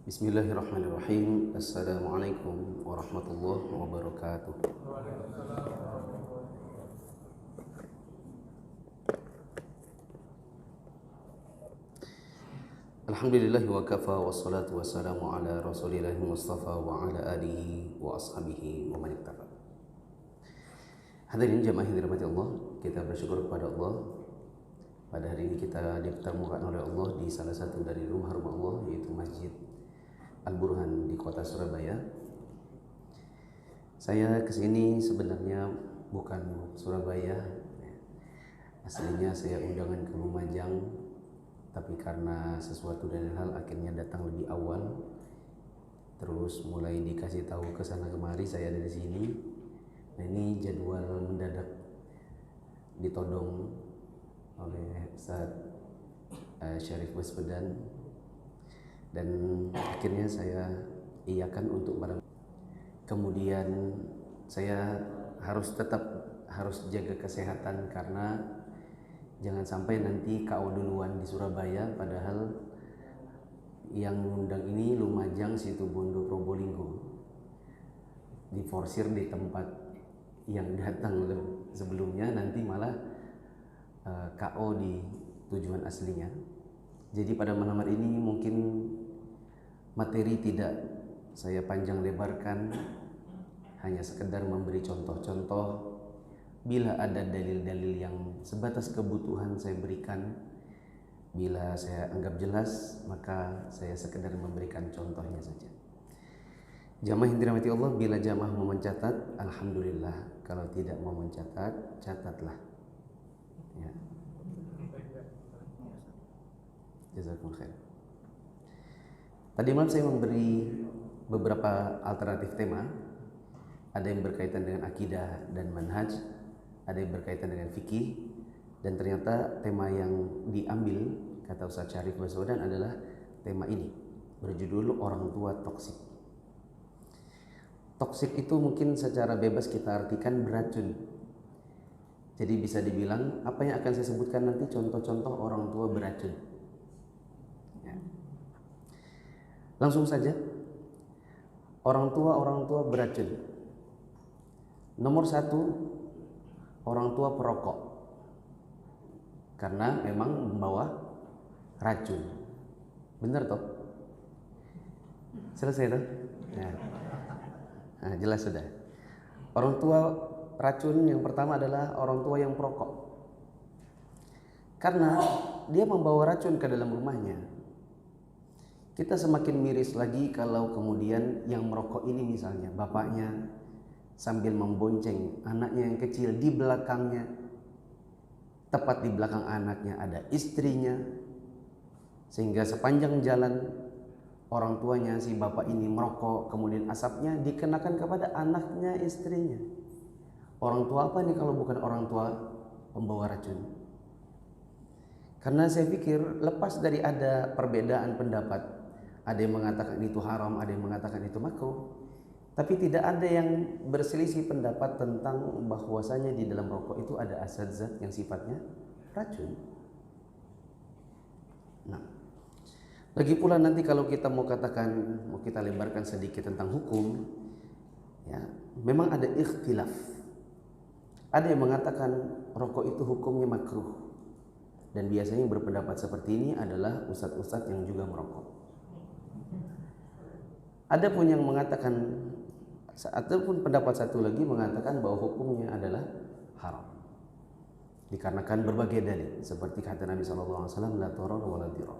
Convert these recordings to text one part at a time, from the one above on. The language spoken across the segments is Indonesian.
Bismillahirrahmanirrahim. Assalamualaikum warahmatullahi wabarakatuh. Alhamdulillahi wa kafa wassalatu wassalamu ala rasulillahi mustafa wa ala alihi wa ashabihi wa man ittaqa. Hadirin jamaah yang dirahmati Allah, kita bersyukur kepada Allah. Pada hari ini kita dipertemukan oleh Allah di salah satu dari rumah-rumah Allah, yaitu Masjid Al-Burhan di kota Surabaya. Saya kesini sebenarnya bukan Surabaya, aslinya saya undangan ke Lumajang, tapi karena sesuatu dan hal akhirnya datang lebih awal. Terus mulai dikasih tahu ke sana kemari saya ada di sini. Nah, ini jadwal mendadak ditodong oleh Ustaz Syarif Baswedan, dan akhirnya saya iakan untuk bareng. Kemudian saya harus jaga kesehatan karena jangan sampai nanti KO duluan di Surabaya, padahal yang mengundang ini Lumajang, Situbondo, Probolinggo. Diforsir di tempat yang datang sebelumnya, nanti malah KO di tujuan aslinya. Jadi pada malam hari ini mungkin materi tidak saya panjang lebarkan, hanya sekedar memberi contoh-contoh. Bila ada dalil-dalil yang sebatas kebutuhan saya berikan, bila saya anggap jelas maka saya sekedar memberikan contohnya saja. Jamaah yang dirahmati Allah, bila jamaah mau mencatat, alhamdulillah. Kalau tidak mau mencatat, catatlah. Ya. Jazakumullah khair. Tadi malam saya memberi beberapa alternatif tema. Ada yang berkaitan dengan akidah dan manhaj, ada yang berkaitan dengan fikih, dan ternyata tema yang diambil, kata Ustaz Syarif Baswedan, adalah tema ini, berjudul orang tua toksik. Toksik itu mungkin secara bebas kita artikan beracun. Jadi bisa dibilang apa yang akan saya sebutkan nanti contoh-contoh orang tua beracun. Ya. Langsung saja, orang tua beracun. Nomor satu, orang tua perokok, karena memang membawa racun. Benar toh? Selesai toh? Nah, jelas sudah. Orang tua racun yang pertama adalah orang tua yang perokok, karena dia membawa racun ke dalam rumahnya. Kita semakin miris lagi kalau kemudian yang merokok ini misalnya bapaknya sambil membonceng anaknya yang kecil, di belakangnya, tepat di belakang anaknya ada istrinya, sehingga sepanjang jalan orang tuanya si bapak ini merokok, kemudian asapnya dikenakan kepada anaknya, istrinya. Orang tua apa nih kalau bukan orang tua pembawa racun? Karena saya pikir lepas dari ada perbedaan pendapat, ada yang mengatakan itu haram, ada yang mengatakan itu makruh, tapi tidak ada yang berselisih pendapat tentang bahwasanya di dalam rokok itu ada zat yang sifatnya racun. Nah, lagi pula nanti kalau kita mau kita lebarkan sedikit tentang hukum, ya, memang ada ikhtilaf. Ada yang mengatakan rokok itu hukumnya makruh, dan biasanya yang berpendapat seperti ini adalah ustadz-ustadz yang juga merokok. Ada pun yang mengatakan, ataupun pendapat satu lagi mengatakan bahwa hukumnya adalah haram, dikarenakan berbagai dalil, seperti kata Nabi SAW, la dharar wa la dirar.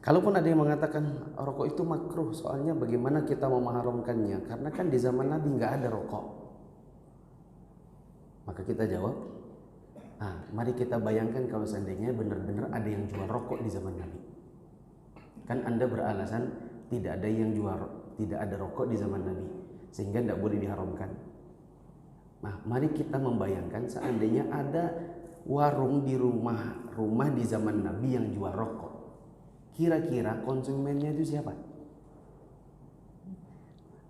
Kalaupun ada yang mengatakan rokok itu makruh, soalnya bagaimana kita mau mengharamkannya, karena kan di zaman Nabi nggak ada rokok. Maka kita jawab, mari kita bayangkan kalau seandainya benar-benar ada yang jual rokok di zaman Nabi. Kan Anda beralasan tidak ada rokok di zaman Nabi, sehingga tidak boleh diharamkan. Nah, mari kita membayangkan seandainya ada warung di rumah di zaman Nabi yang jual rokok. Kira-kira konsumennya itu siapa?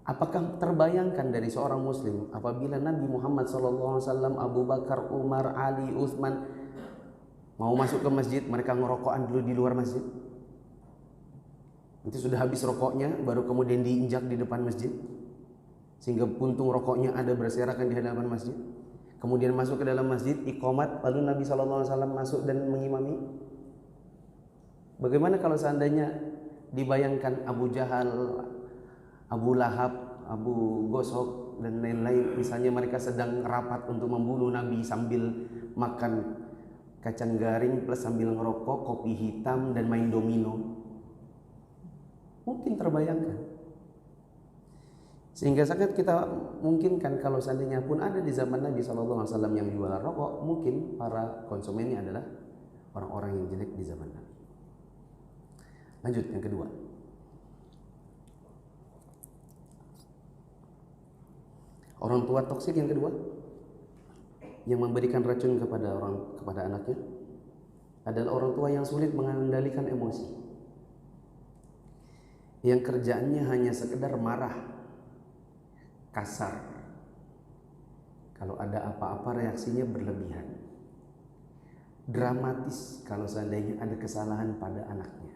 Apakah terbayangkan dari seorang muslim apabila Nabi Muhammad SAW, Abu Bakar, Umar, Ali, Utsman mau masuk ke masjid, mereka ngerokokan dulu di luar masjid? Nanti sudah habis rokoknya, baru kemudian diinjak di depan masjid, sehingga puntung rokoknya ada berserakan di hadapan masjid. Kemudian masuk ke dalam masjid, iqamat, lalu Nabi SAW masuk dan mengimami. Bagaimana kalau seandainya dibayangkan Abu Jahal, Abu Lahab, Abu Gosok dan lain-lain, misalnya mereka sedang rapat untuk membunuh Nabi sambil makan kacang garing plus sambil ngerokok, kopi hitam dan main domino. Mungkin terbayangkan. Sehingga sangat kita mungkinkan kalau seandainya pun ada di zaman Nabi SAW yang jualan rokok, mungkin para konsumennya adalah orang-orang yang jelek di zaman Nabi. Lanjut yang kedua. Orang tua toksik yang kedua, yang memberikan racun kepada anaknya, adalah orang tua yang sulit mengendalikan emosi, yang kerjaannya hanya sekedar marah, kasar. Kalau ada apa-apa reaksinya berlebihan, dramatis kalau seandainya ada kesalahan pada anaknya.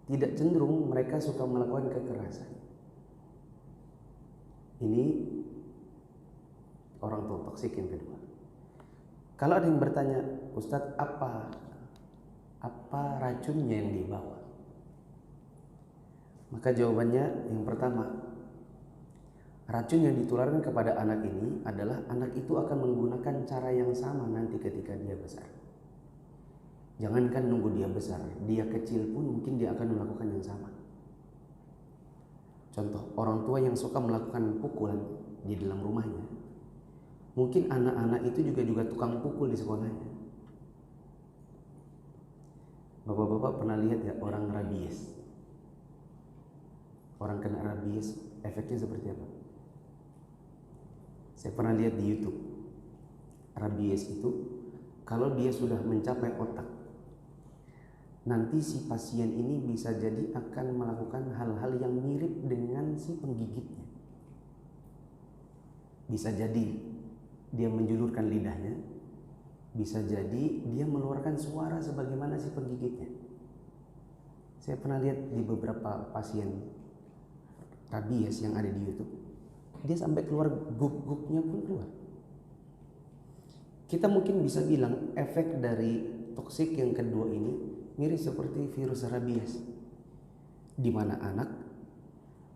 Tidak cenderung mereka suka melakukan kekerasan. Ini orang tua toksik yang kedua. Kalau ada yang bertanya, Ustadz, apa racunnya yang dibawa? Maka jawabannya yang pertama, racun yang ditularkan kepada anak ini adalah anak itu akan menggunakan cara yang sama nanti ketika dia besar. Jangankan nunggu dia besar, dia kecil pun mungkin dia akan melakukan yang sama. Contoh, orang tua yang suka melakukan pukulan di dalam rumahnya, mungkin anak-anak itu juga tukang pukul di sekolahnya. Bapak-bapak pernah lihat ya orang rabies? Orang kena rabies, efeknya seperti apa? Saya pernah lihat di YouTube. Rabies itu kalau dia sudah mencapai otak, nanti si pasien ini bisa jadi akan melakukan hal-hal yang mirip dengan si penggigitnya. Bisa jadi dia menjulurkan lidahnya, bisa jadi dia mengeluarkan suara sebagaimana si penggigitnya. Saya pernah lihat di beberapa pasien rabies yang ada di YouTube, dia sampai keluar guk-guknya pun keluar. Kita mungkin bisa bilang efek dari toksik yang kedua ini mirip seperti virus rabies, di mana anak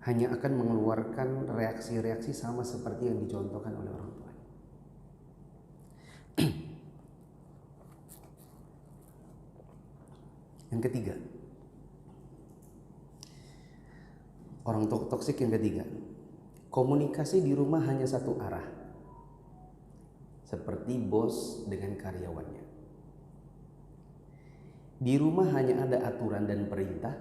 hanya akan mengeluarkan reaksi-reaksi sama seperti yang dicontohkan oleh orang tua. Yang ketiga, orang toksik yang ketiga, komunikasi di rumah hanya satu arah, seperti bos dengan karyawannya. Di rumah hanya ada aturan dan perintah,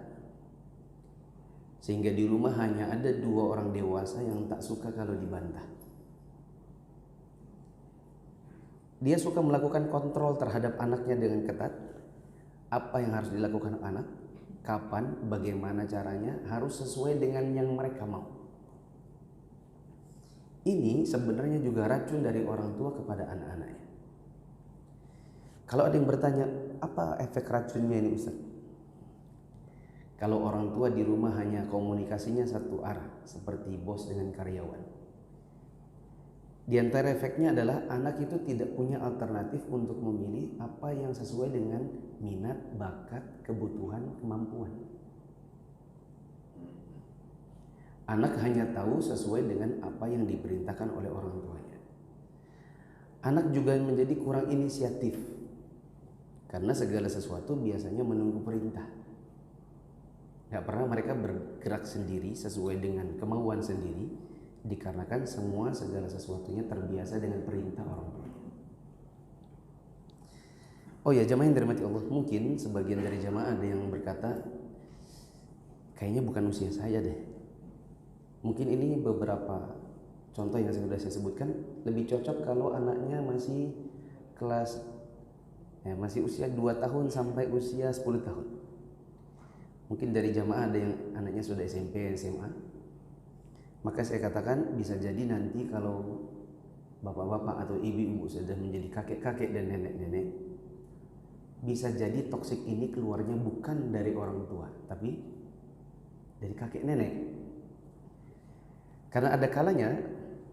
sehingga di rumah hanya ada dua orang dewasa yang tak suka kalau dibantah. Dia suka melakukan kontrol terhadap anaknya dengan ketat. Apa yang harus dilakukan anak, kapan, bagaimana caranya, harus sesuai dengan yang mereka mau. Ini sebenarnya juga racun dari orang tua kepada anak-anaknya. Kalau ada yang bertanya, apa efek racunnya ini Ustaz? Kalau orang tua di rumah hanya komunikasinya satu arah, seperti bos dengan karyawan, di antara efeknya adalah anak itu tidak punya alternatif untuk memilih apa yang sesuai dengan minat, bakat, kebutuhan, kemampuan. Anak hanya tahu sesuai dengan apa yang diperintahkan oleh orang tuanya. Anak juga menjadi kurang inisiatif, karena segala sesuatu biasanya menunggu perintah. Gak pernah mereka bergerak sendiri sesuai dengan kemauan sendiri, dikarenakan segala sesuatunya terbiasa dengan perintah orang tua. Oh ya, jamaah yang dirahmati Allah, mungkin sebagian dari jamaah ada yang berkata, kayaknya bukan usia saya deh. Mungkin ini beberapa contoh yang sudah saya sebutkan lebih cocok kalau anaknya masih masih usia 2 tahun sampai usia 10 tahun. Mungkin dari jamaah ada yang anaknya sudah SMP, SMA. Maka saya katakan bisa jadi nanti kalau bapak-bapak atau ibu-ibu sudah menjadi kakek-kakek dan nenek-nenek, bisa jadi toksik ini keluarnya bukan dari orang tua, tapi dari kakek nenek. Karena ada kalanya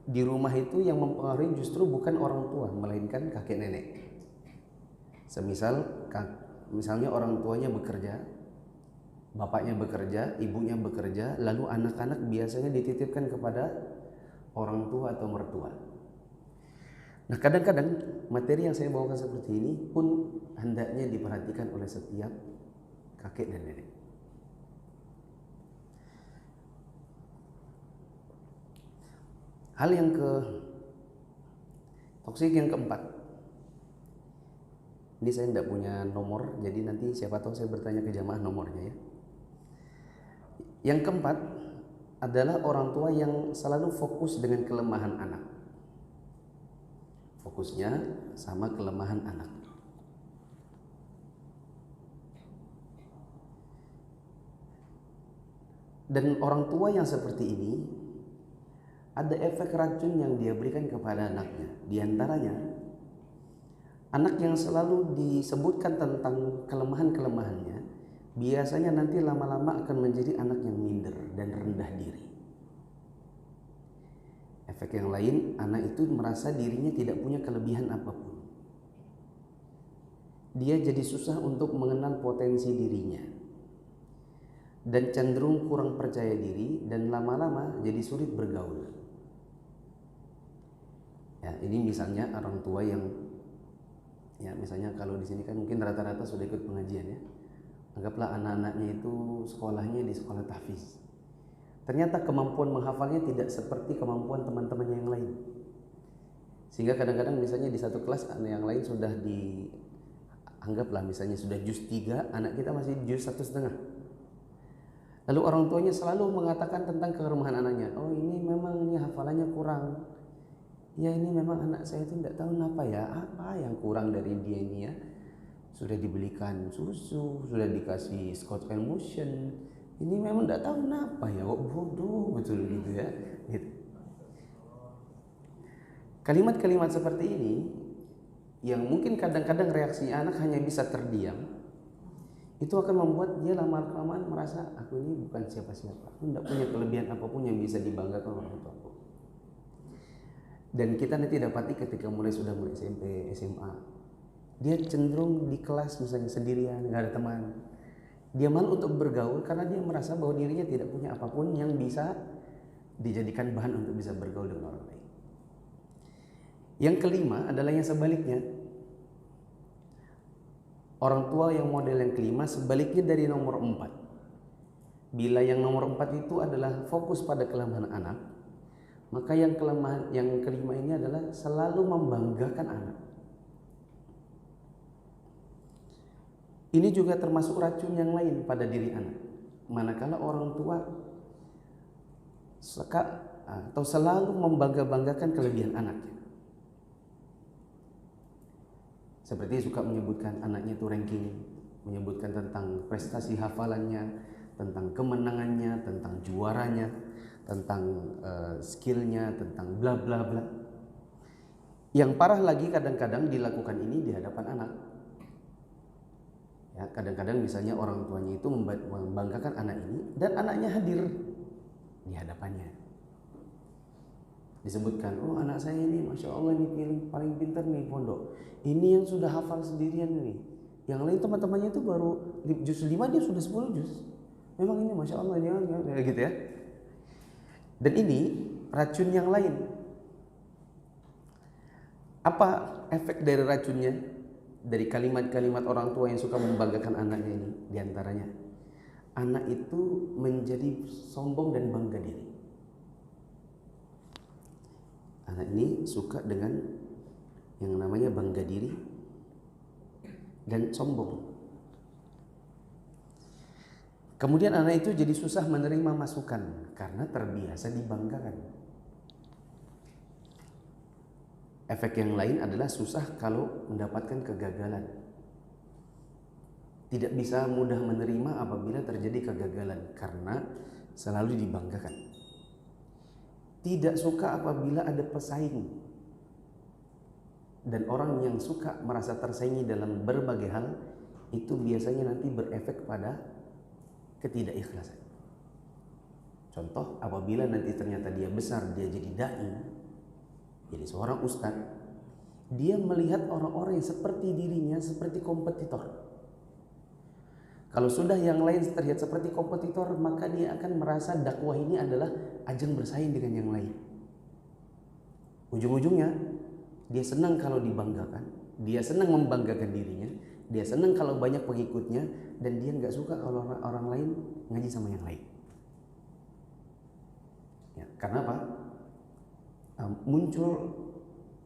di rumah itu yang mempengaruhi justru bukan orang tua, melainkan kakek nenek. Misalnya orang tuanya bekerja, bapaknya bekerja, ibunya bekerja, lalu anak-anak biasanya dititipkan kepada orang tua atau mertua. Nah, kadang-kadang materi yang saya bawakan seperti ini pun hendaknya diperhatikan oleh setiap kakek dan nenek. Hal yang toksik yang keempat. Ini saya tidak punya nomor, jadi nanti siapa tahu saya bertanya ke jamaah nomornya ya. Yang keempat adalah orang tua yang selalu fokus dengan kelemahan anak. Fokusnya sama kelemahan anak. Dan orang tua yang seperti ini ada efek racun yang dia berikan kepada anaknya. Di antaranya, anak yang selalu disebutkan tentang kelemahan-kelemahannya biasanya nanti lama-lama akan menjadi anak yang minder dan rendah diri. Efek yang lain, anak itu merasa dirinya tidak punya kelebihan apapun. Dia jadi susah untuk mengenal potensi dirinya dan cenderung kurang percaya diri, dan lama-lama jadi sulit bergaul. Ya, ini misalnya orang tua yang ya misalnya kalau di sini kan mungkin rata-rata sudah ikut pengajian ya. Anggaplah anak-anaknya itu sekolahnya di sekolah tahfiz. Ternyata kemampuan menghafalnya tidak seperti kemampuan teman-temannya yang lain. Sehingga kadang-kadang misalnya di satu kelas anak yang lain sudah anggaplah misalnya sudah juz 3, anak kita masih juz 1,5. Lalu orang tuanya selalu mengatakan tentang kelemahan anaknya. Oh, ini memang ini hafalannya kurang. Ya, ini memang anak saya itu tidak tahu kenapa ya, apa yang kurang dari dia ini ya. Sudah dibelikan susu, sudah dikasih Scotch Emulsion, ini memang tidak tahu kenapa ya, kok bodoh betul gitu ya. Gitu. Kalimat-kalimat seperti ini yang mungkin kadang-kadang reaksinya anak hanya bisa terdiam, itu akan membuat dia lama-kelamaan merasa aku ini bukan siapa-siapa, aku tidak punya kelebihan apapun yang bisa dibanggakan orang tuaku. Dan kita nanti dapati ketika mulai SMP, SMA, dia cenderung di kelas misalnya sendirian, nggak ada teman. Dia malu untuk bergaul karena dia merasa bahwa dirinya tidak punya apapun yang bisa dijadikan bahan untuk bisa bergaul dengan orang lain. Yang kelima adalah yang sebaliknya. Orang tua yang model yang kelima sebaliknya dari nomor 4. Bila yang nomor 4 itu adalah fokus pada kelemahan anak, maka yang kelima ini adalah selalu membanggakan anak. Ini juga termasuk racun yang lain pada diri anak. Manakala orang tua atau selalu membangga-banggakan kelebihan anaknya. Seperti suka menyebutkan anaknya itu ranking, menyebutkan tentang prestasi hafalannya, tentang kemenangannya, tentang juaranya, tentang skillnya, tentang bla bla bla. Yang parah lagi kadang-kadang dilakukan ini di hadapan anak. Ya, kadang-kadang misalnya orang tuanya itu membanggakan anak ini dan anaknya hadir di hadapannya. Disebutkan, oh anak saya ini Masya Allah ini paling pintar nih pondok. Ini yang sudah hafal sendirian nih. Yang lain teman-temannya itu baru juz 5 dia sudah 10 juz. Memang ini Masya Allah ini gitu ya. Dan ini racun yang lain. Apa efek dari racunnya? Dari kalimat-kalimat orang tua yang suka membanggakan anaknya ini, diantaranya anak itu menjadi sombong dan bangga diri. Anak ini suka dengan yang namanya bangga diri dan sombong. Kemudian anak itu jadi susah menerima masukan karena terbiasa dibanggakan. Efek yang lain adalah susah kalau mendapatkan kegagalan. Tidak bisa mudah menerima apabila terjadi kegagalan karena selalu dibanggakan. Tidak suka apabila ada pesaing. Dan orang yang suka merasa tersaingi dalam berbagai hal itu biasanya nanti berefek pada ketidakikhlasan. Contoh, apabila nanti ternyata dia besar, dia jadi dai, jadi seorang ustadz, dia melihat orang-orang yang seperti dirinya seperti kompetitor. Kalau sudah yang lain terlihat seperti kompetitor, maka dia akan merasa dakwah ini adalah ajang bersaing dengan yang lain. Ujung-ujungnya dia senang kalau dibanggakan, dia senang membanggakan dirinya, dia senang kalau banyak pengikutnya, dan dia nggak suka kalau orang lain ngaji sama yang lain. Ya, karena apa? Muncul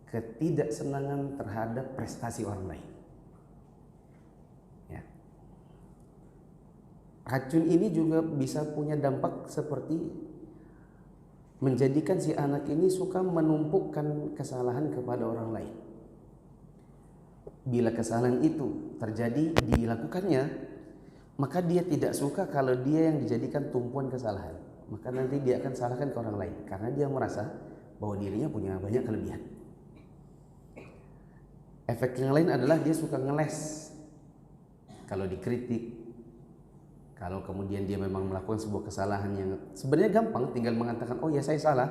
ketidaksenangan terhadap prestasi orang lain. Ya. Racun ini juga bisa punya dampak seperti menjadikan si anak ini suka menumpukkan kesalahan kepada orang lain. Bila kesalahan itu terjadi dilakukannya, maka dia tidak suka kalau dia yang dijadikan tumpuan kesalahan. Maka nanti dia akan salahkan ke orang lain karena dia merasa bahwa dirinya punya banyak kelebihan. Efek yang lain adalah dia suka ngeles kalau dikritik. Kalau kemudian dia memang melakukan sebuah kesalahan yang sebenarnya gampang, tinggal mengatakan, oh ya saya salah,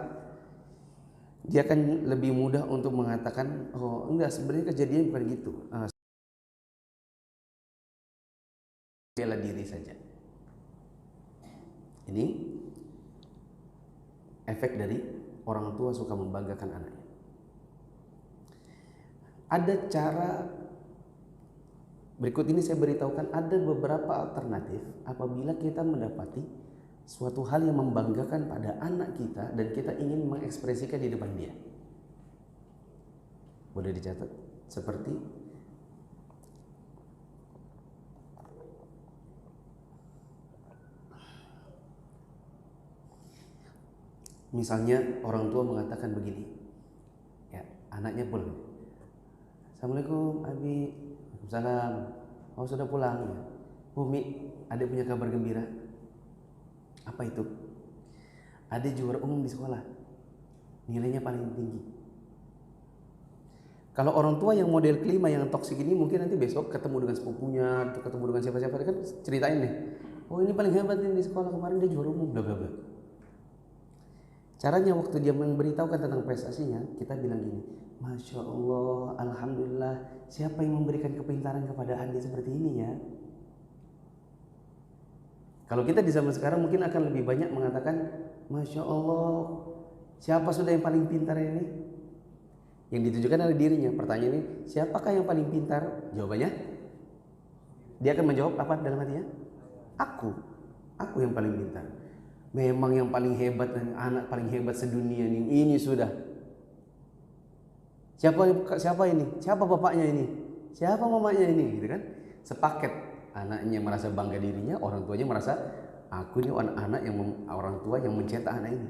dia akan lebih mudah untuk mengatakan, oh enggak, sebenarnya kejadian bukan gitu, bela diri saja. Ini efek dari orang tua suka membanggakan anaknya. Ada cara, berikut ini saya beritahukan, ada beberapa alternatif apabila kita mendapati suatu hal yang membanggakan pada anak kita dan kita ingin mengekspresikan di depan dia. Boleh dicatat, seperti misalnya orang tua mengatakan begini, ya, anaknya pulang, Assalamualaikum Abi. Waalaikumsalam. Oh sudah pulang ya. Umi, adik punya kabar gembira. Apa itu? Adik juara umum di sekolah, nilainya paling tinggi. Kalau orang tua yang model kelima yang toksik ini, mungkin nanti besok ketemu dengan sepupunya atau ketemu dengan siapa-siapa, dia kan ceritain deh, oh ini paling hebat nih di sekolah, kemarin dia juara umum, bla bla bla. Caranya waktu dia memberitahukan tentang prestasinya, kita bilang gini, Masya Allah, Alhamdulillah, siapa yang memberikan kepintaran kepada adik seperti ini ya? Kalau kita di zaman sekarang mungkin akan lebih banyak mengatakan, Masya Allah, siapa sudah yang paling pintar ini? Yang ditujukan adalah dirinya. Pertanyaan ini, siapakah yang paling pintar? Jawabannya, dia akan menjawab apa dalam hatinya? Aku yang paling pintar. Memang yang paling hebat dan anak paling hebat sedunia ini sudah. Siapa ini? Siapa bapaknya ini? Siapa mamanya ini? Gitu kan? Sepaket. Anaknya merasa bangga dirinya, orang tuanya merasa aku ini anak yang orang tua yang mencetak anak ini.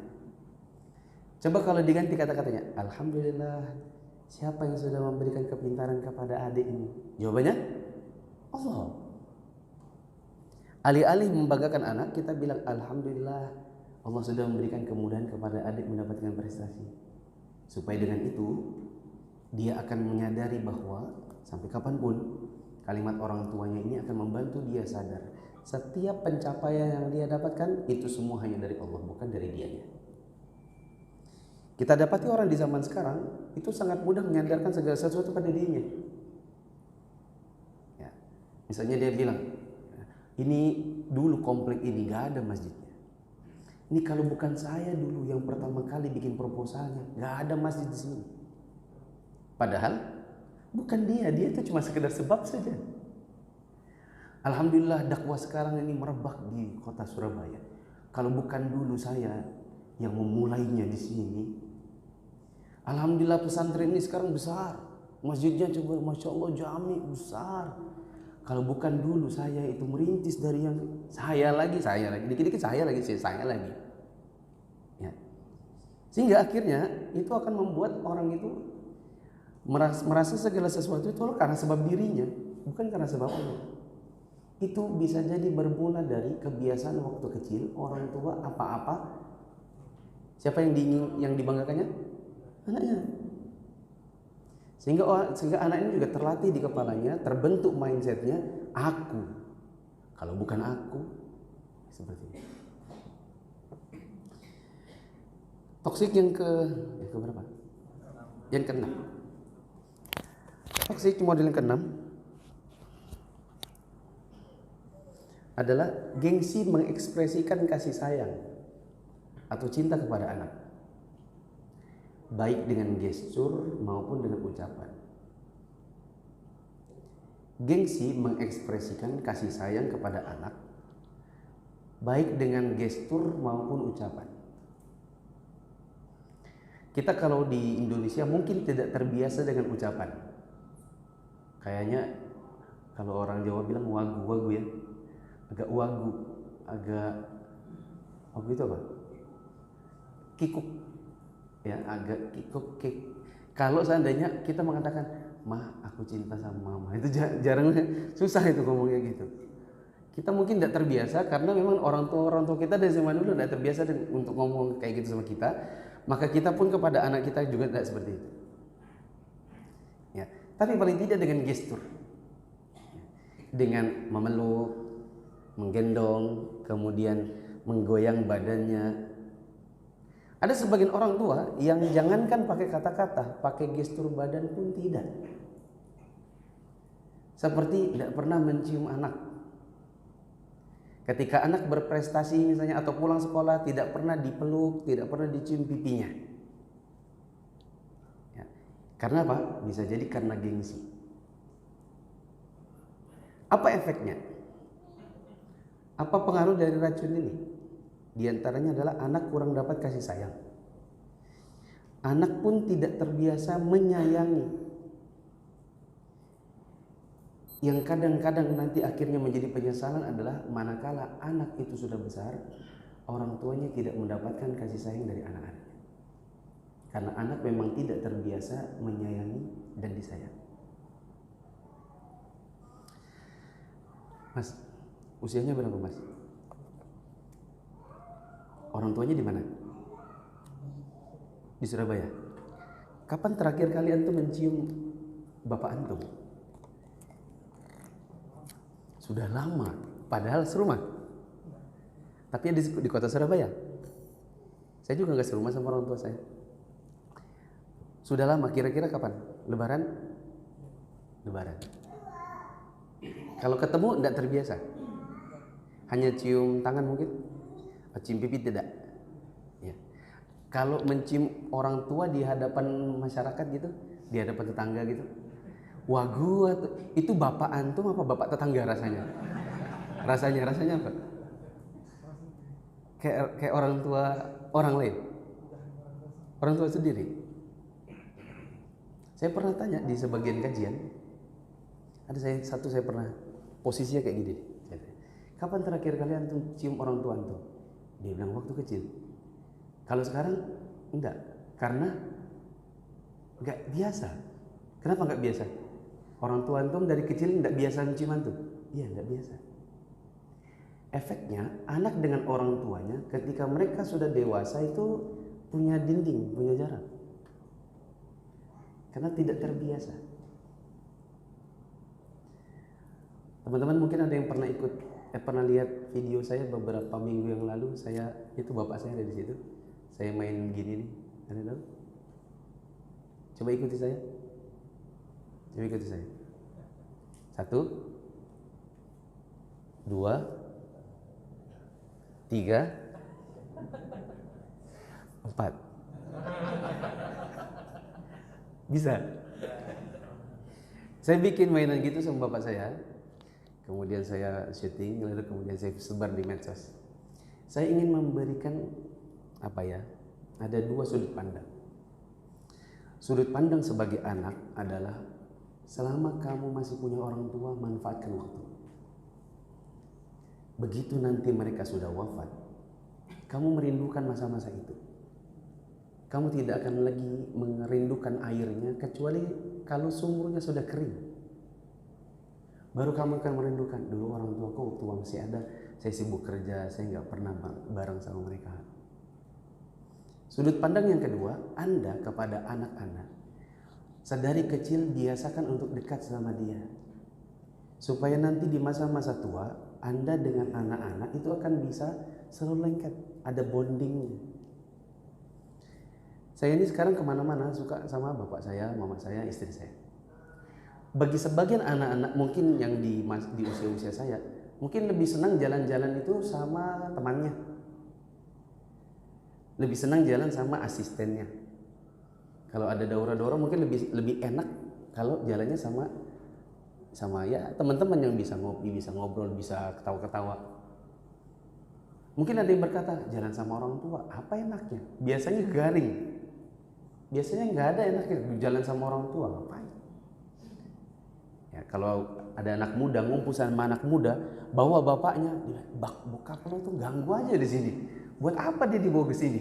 Coba kalau diganti kata-katanya, Alhamdulillah, siapa yang sudah memberikan kepintaran kepada adik ini? Jawabannya Allah. Alih-alih membanggakan anak, kita bilang Alhamdulillah, Allah sudah memberikan kemudahan kepada adik mendapatkan prestasi. Supaya dengan itu dia akan menyadari bahwa sampai kapanpun kalimat orang tuanya ini akan membantu dia sadar setiap pencapaian yang dia dapatkan itu semua hanya dari Allah, bukan dari dianya. Kita dapati orang di zaman sekarang itu sangat mudah menyandarkan segala sesuatu pada dirinya. Ya. Misalnya dia bilang, ini dulu komplek ini gak ada masjidnya. Ini kalau bukan saya dulu yang pertama kali bikin proposalnya, gak ada masjid di sini. Padahal bukan dia itu cuma sekedar sebab saja. Alhamdulillah dakwah sekarang ini merebak di kota Surabaya. Kalau bukan dulu saya yang memulainya di sini, alhamdulillah pesantren ini sekarang besar. Masjidnya coba, Masya Allah, jami besar. Kalau bukan dulu saya itu merintis dari yang saya lagi, dikit-dikit saya lagi. Ya. Sehingga akhirnya itu akan membuat orang itu merasa segala sesuatu itu karena sebab dirinya, bukan karena sebab Allah. Itu bisa jadi bermula dari kebiasaan waktu kecil orang tua apa-apa. Siapa yang dibanggakannya? Anaknya. Sehingga anak ini juga terlatih di kepalanya, terbentuk mindsetnya, aku. Kalau bukan aku, seperti ini. Toksik yang ke berapa? Yang ke-6. Toksik model yang ke-6 adalah gengsi mengekspresikan kasih sayang atau cinta kepada anak, baik dengan gestur maupun dengan ucapan. Gengsi mengekspresikan kasih sayang kepada anak, baik dengan gestur maupun ucapan. Kita kalau di Indonesia mungkin tidak terbiasa dengan ucapan. Kayaknya kalau orang Jawa bilang wagu ya, agak wagu, agak itu apa? Kikuk, ya agak kikuk. Kalau seandainya kita mengatakan, "Mah, aku cinta sama mama," itu jarang, susah itu ngomongnya gitu. Kita mungkin tidak terbiasa karena memang orang tua kita dari zaman dulu tidak terbiasa untuk ngomong kayak gitu sama kita. Maka kita pun kepada anak kita juga tidak seperti itu. Ya, tapi paling tidak dengan gestur, dengan memeluk, menggendong, kemudian menggoyang badannya. Ada sebagian orang tua yang jangankan pakai kata-kata, pakai gestur badan pun tidak. Seperti tidak pernah mencium anak. Ketika anak berprestasi misalnya atau pulang sekolah, tidak pernah dipeluk, tidak pernah dicium pipinya. Ya. Karena apa? Bisa jadi karena gengsi. Apa efeknya? Apa pengaruh dari racun ini? Di antaranya adalah anak kurang dapat kasih sayang. Anak pun tidak terbiasa menyayangi. Yang kadang-kadang nanti akhirnya menjadi penyesalan adalah manakala anak itu sudah besar, orang tuanya tidak mendapatkan kasih sayang dari anak-anaknya. Karena anak memang tidak terbiasa menyayangi dan disayang. Mas, usianya berapa mas? Orang tuanya di mana? Di Surabaya. Kapan terakhir kali antum mencium bapak antum? Sudah lama, padahal serumah. Tapi di kota Surabaya. Saya juga nggak serumah sama orang tua saya. Sudah lama, kira-kira kapan? Lebaran? Lebaran. Kalau ketemu tidak terbiasa. Hanya cium tangan mungkin, cium pipi tidak. Ya. Kalau mencium orang tua di hadapan masyarakat gitu, di hadapan tetangga gitu, wah gua itu bapak antum apa bapak tetangga rasanya? Rasanya apa? Kayak orang tua orang lain, orang tua sendiri. Saya pernah tanya di sebagian kajian, saya pernah posisinya kayak gini. Kapan terakhir kali antum cium orang tua antum? Dia bilang waktu kecil. Kalau sekarang enggak, karena enggak biasa. Kenapa enggak biasa? Orang tua antum dari kecil enggak biasa mencium antum. Iya, enggak biasa. Efeknya anak dengan orang tuanya ketika mereka sudah dewasa itu punya dinding, punya jarak. Karena tidak terbiasa. Teman-teman mungkin ada yang pernah lihat video saya beberapa minggu yang lalu. Itu bapak saya ada di situ. Saya main gini nih, ada tahu? Coba ikuti saya. 1, 2, 3, 4. Bisa. Saya bikin mainan gitu sama bapak saya. Kemudian saya syuting, lalu kemudian saya sebar di medsos. Saya ingin memberikan ada 2 sudut pandang. Sudut pandang sebagai anak adalah selama kamu masih punya orang tua, manfaatkan waktu. Begitu nanti mereka sudah wafat, kamu merindukan masa-masa itu. Kamu tidak akan lagi merindukan airnya kecuali kalau sumurnya sudah kering. Baru kamu akan merindukan, dulu orang tuaku waktu masih ada, saya sibuk kerja, saya nggak pernah bareng sama mereka. Sudut pandang yang kedua, Anda kepada anak-anak, Sedari kecil biasakan untuk dekat sama dia, supaya nanti di masa-masa tua Anda dengan anak-anak itu akan bisa selalu lengket, ada bondingnya. Saya ini sekarang kemana-mana suka sama bapak saya, mama saya, istri saya. Bagi sebagian anak-anak mungkin yang di usia-usia saya, mungkin lebih senang jalan-jalan itu sama temannya, lebih senang jalan sama asistennya. Kalau ada daura-daura mungkin lebih enak kalau jalannya sama ya teman-teman yang bisa ngopi, bisa ngobrol, bisa ketawa-ketawa. Mungkin ada yang berkata, jalan sama orang tua apa enaknya? Biasanya garing. Biasanya nggak ada enaknya jalan sama orang tua, ngapain? Ya, kalau ada anak muda ngumpul sama anak muda, bawa bapaknya, bokap lo tuh ganggu aja di sini. Buat apa dia dibawa ke sini?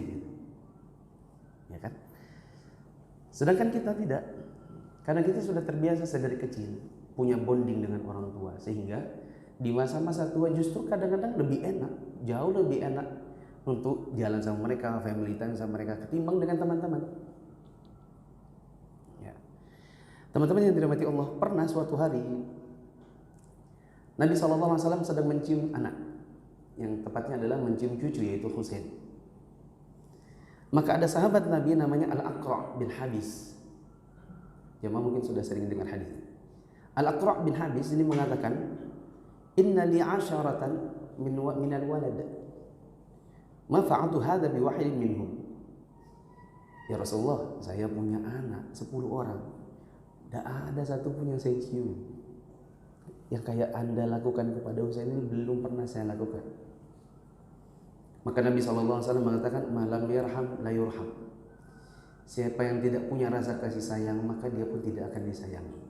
Ya kan? Sedangkan kita tidak, karena kita sudah terbiasa sedari kecil punya bonding dengan orang tua, sehingga di masa-masa tua justru kadang-kadang lebih enak, jauh lebih enak untuk jalan sama mereka, family time sama mereka ketimbang dengan teman-teman. Ya. Teman-teman yang dirahmati Allah, pernah suatu hari Nabi SAW sedang mencium anak, yang tepatnya adalah mencium cucu, yaitu Husain. Maka ada sahabat Nabi namanya Al-Aqra' bin Habis. Jemaah mungkin sudah sering dengar hadis. Al-Aqra' bin Habis ini mengatakan, "Inna li 'asharatan min al-walad. Ma fa'altu hadha bi wahidin minhum." Ya Rasulullah, saya punya anak 10 orang. Tidak ada satu pun yang saya cium. Yang kayak Anda lakukan kepada Husain ini belum pernah saya lakukan. Maka Nabi SAW mengatakan, malam yarham la yurham. Siapa yang tidak punya rasa kasih sayang, maka dia pun tidak akan disayangi.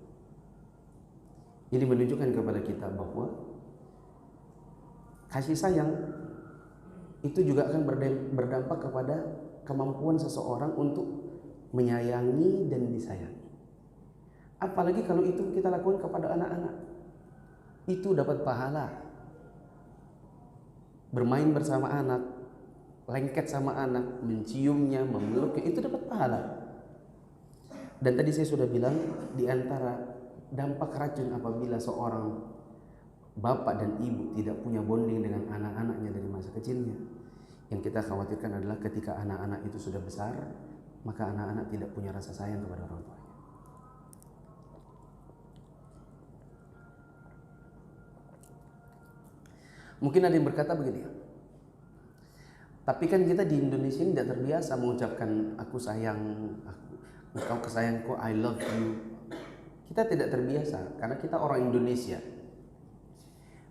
Ini menunjukkan kepada kita bahwa kasih sayang itu juga akan berdampak kepada kemampuan seseorang untuk menyayangi dan disayangi. Apalagi kalau itu kita lakukan kepada anak-anak, itu dapat pahala. Bermain bersama anak, lengket sama anak, menciumnya, memeluknya, itu dapat pahala. Dan tadi saya sudah bilang, di antara dampak racun apabila seorang bapak dan ibu tidak punya bonding dengan anak-anaknya dari masa kecilnya, yang kita khawatirkan adalah ketika anak-anak itu sudah besar, maka anak-anak tidak punya rasa sayang kepada orang tuanya. Mungkin ada yang berkata begini, tapi kan kita di Indonesia ini tidak terbiasa mengucapkan aku sayang, engkau kesayangku, I love you. Kita tidak terbiasa karena kita orang Indonesia.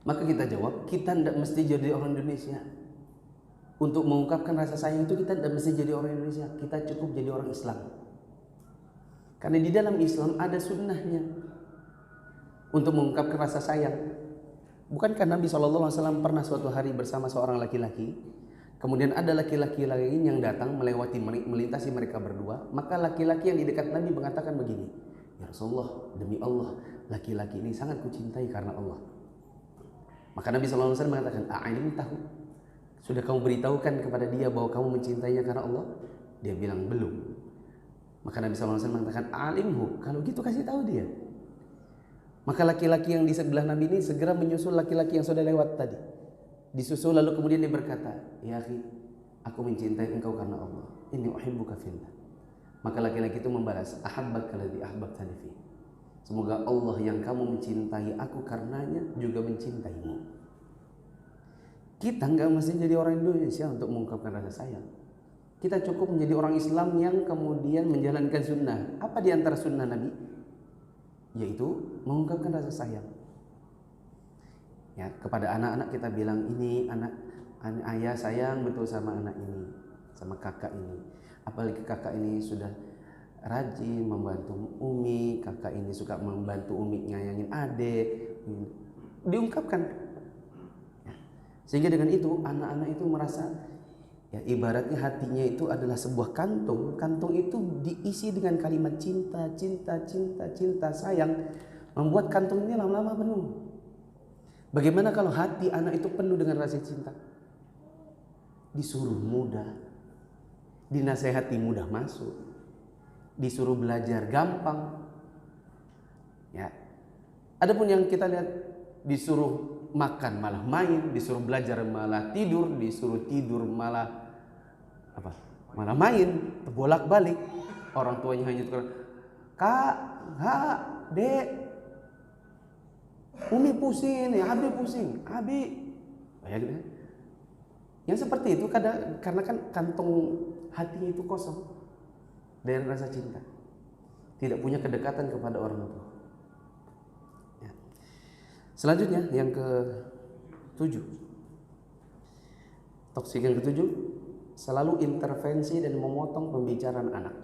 Maka kita jawab, kita tidak mesti jadi orang Indonesia. Untuk mengungkapkan rasa sayang itu kita tidak mesti jadi orang Indonesia, kita cukup jadi orang Islam. Karena di dalam Islam ada sunnahnya untuk mengungkapkan rasa sayang. Bukankah Nabi SAW pernah suatu hari bersama seorang laki-laki, kemudian ada laki-laki lain yang datang melintasi mereka berdua, maka laki-laki yang di dekat Nabi mengatakan begini, ya Rasulullah, demi Allah, laki-laki ini sangat kucintai karena Allah. Maka Nabi SAW mengatakan, a'alim tahu, sudah kamu beritahukan kepada dia bahwa kamu mencintainya karena Allah? Dia bilang belum. Maka Nabi SAW mengatakan, a'alimhu, kalau gitu kasih tahu dia. Maka laki-laki yang di sebelah Nabi ini segera menyusul laki-laki yang sudah lewat tadi. Disusul lalu kemudian dia berkata, ya akhi, aku mencintai engkau karena Allah. Inni uhibbuka fillah. Maka laki-laki itu membalas, ahabbaka alladhi ahbabtani fi. Semoga Allah yang kamu mencintai aku karenanya juga mencintaimu. Kita nggak mesti jadi orang Indonesia untuk mengungkapkan rasa sayang. Kita cukup menjadi orang Islam yang kemudian menjalankan sunnah. Apa di antara sunnah Nabi? Yaitu mengungkapkan rasa sayang. Ya, kepada anak-anak kita bilang, ini ayah sayang betul sama anak ini, sama kakak ini. Apalagi kakak ini sudah rajin membantu Umi, kakak ini suka membantu Umi nyayangin adik. Diungkapkan. Ya. Sehingga dengan itu anak-anak itu merasa, ya ibaratnya hatinya itu adalah sebuah kantung. Kantung itu diisi dengan kalimat cinta, cinta, cinta, cinta, sayang. Membuat kantung ini lama-lama penuh. Bagaimana kalau hati anak itu penuh dengan rasa cinta? Disuruh mudah, dinasehati mudah masuk, disuruh belajar gampang. Ya. Adapun yang kita lihat disuruh makan malah main, disuruh belajar malah tidur, disuruh tidur malah apa? Malah main, bolak-balik. Orang tuanya hanya tukar, "Kak, Kak, Dek, Umi pusing nih, Abi pusing, Abi." Ya gitu. Yang seperti itu kadang karena kan kantong hatinya itu kosong dari rasa cinta, tidak punya kedekatan kepada orang tua. Ya. Selanjutnya yang ke-7, toksik yang ke-7, selalu intervensi dan memotong pembicaraan anak.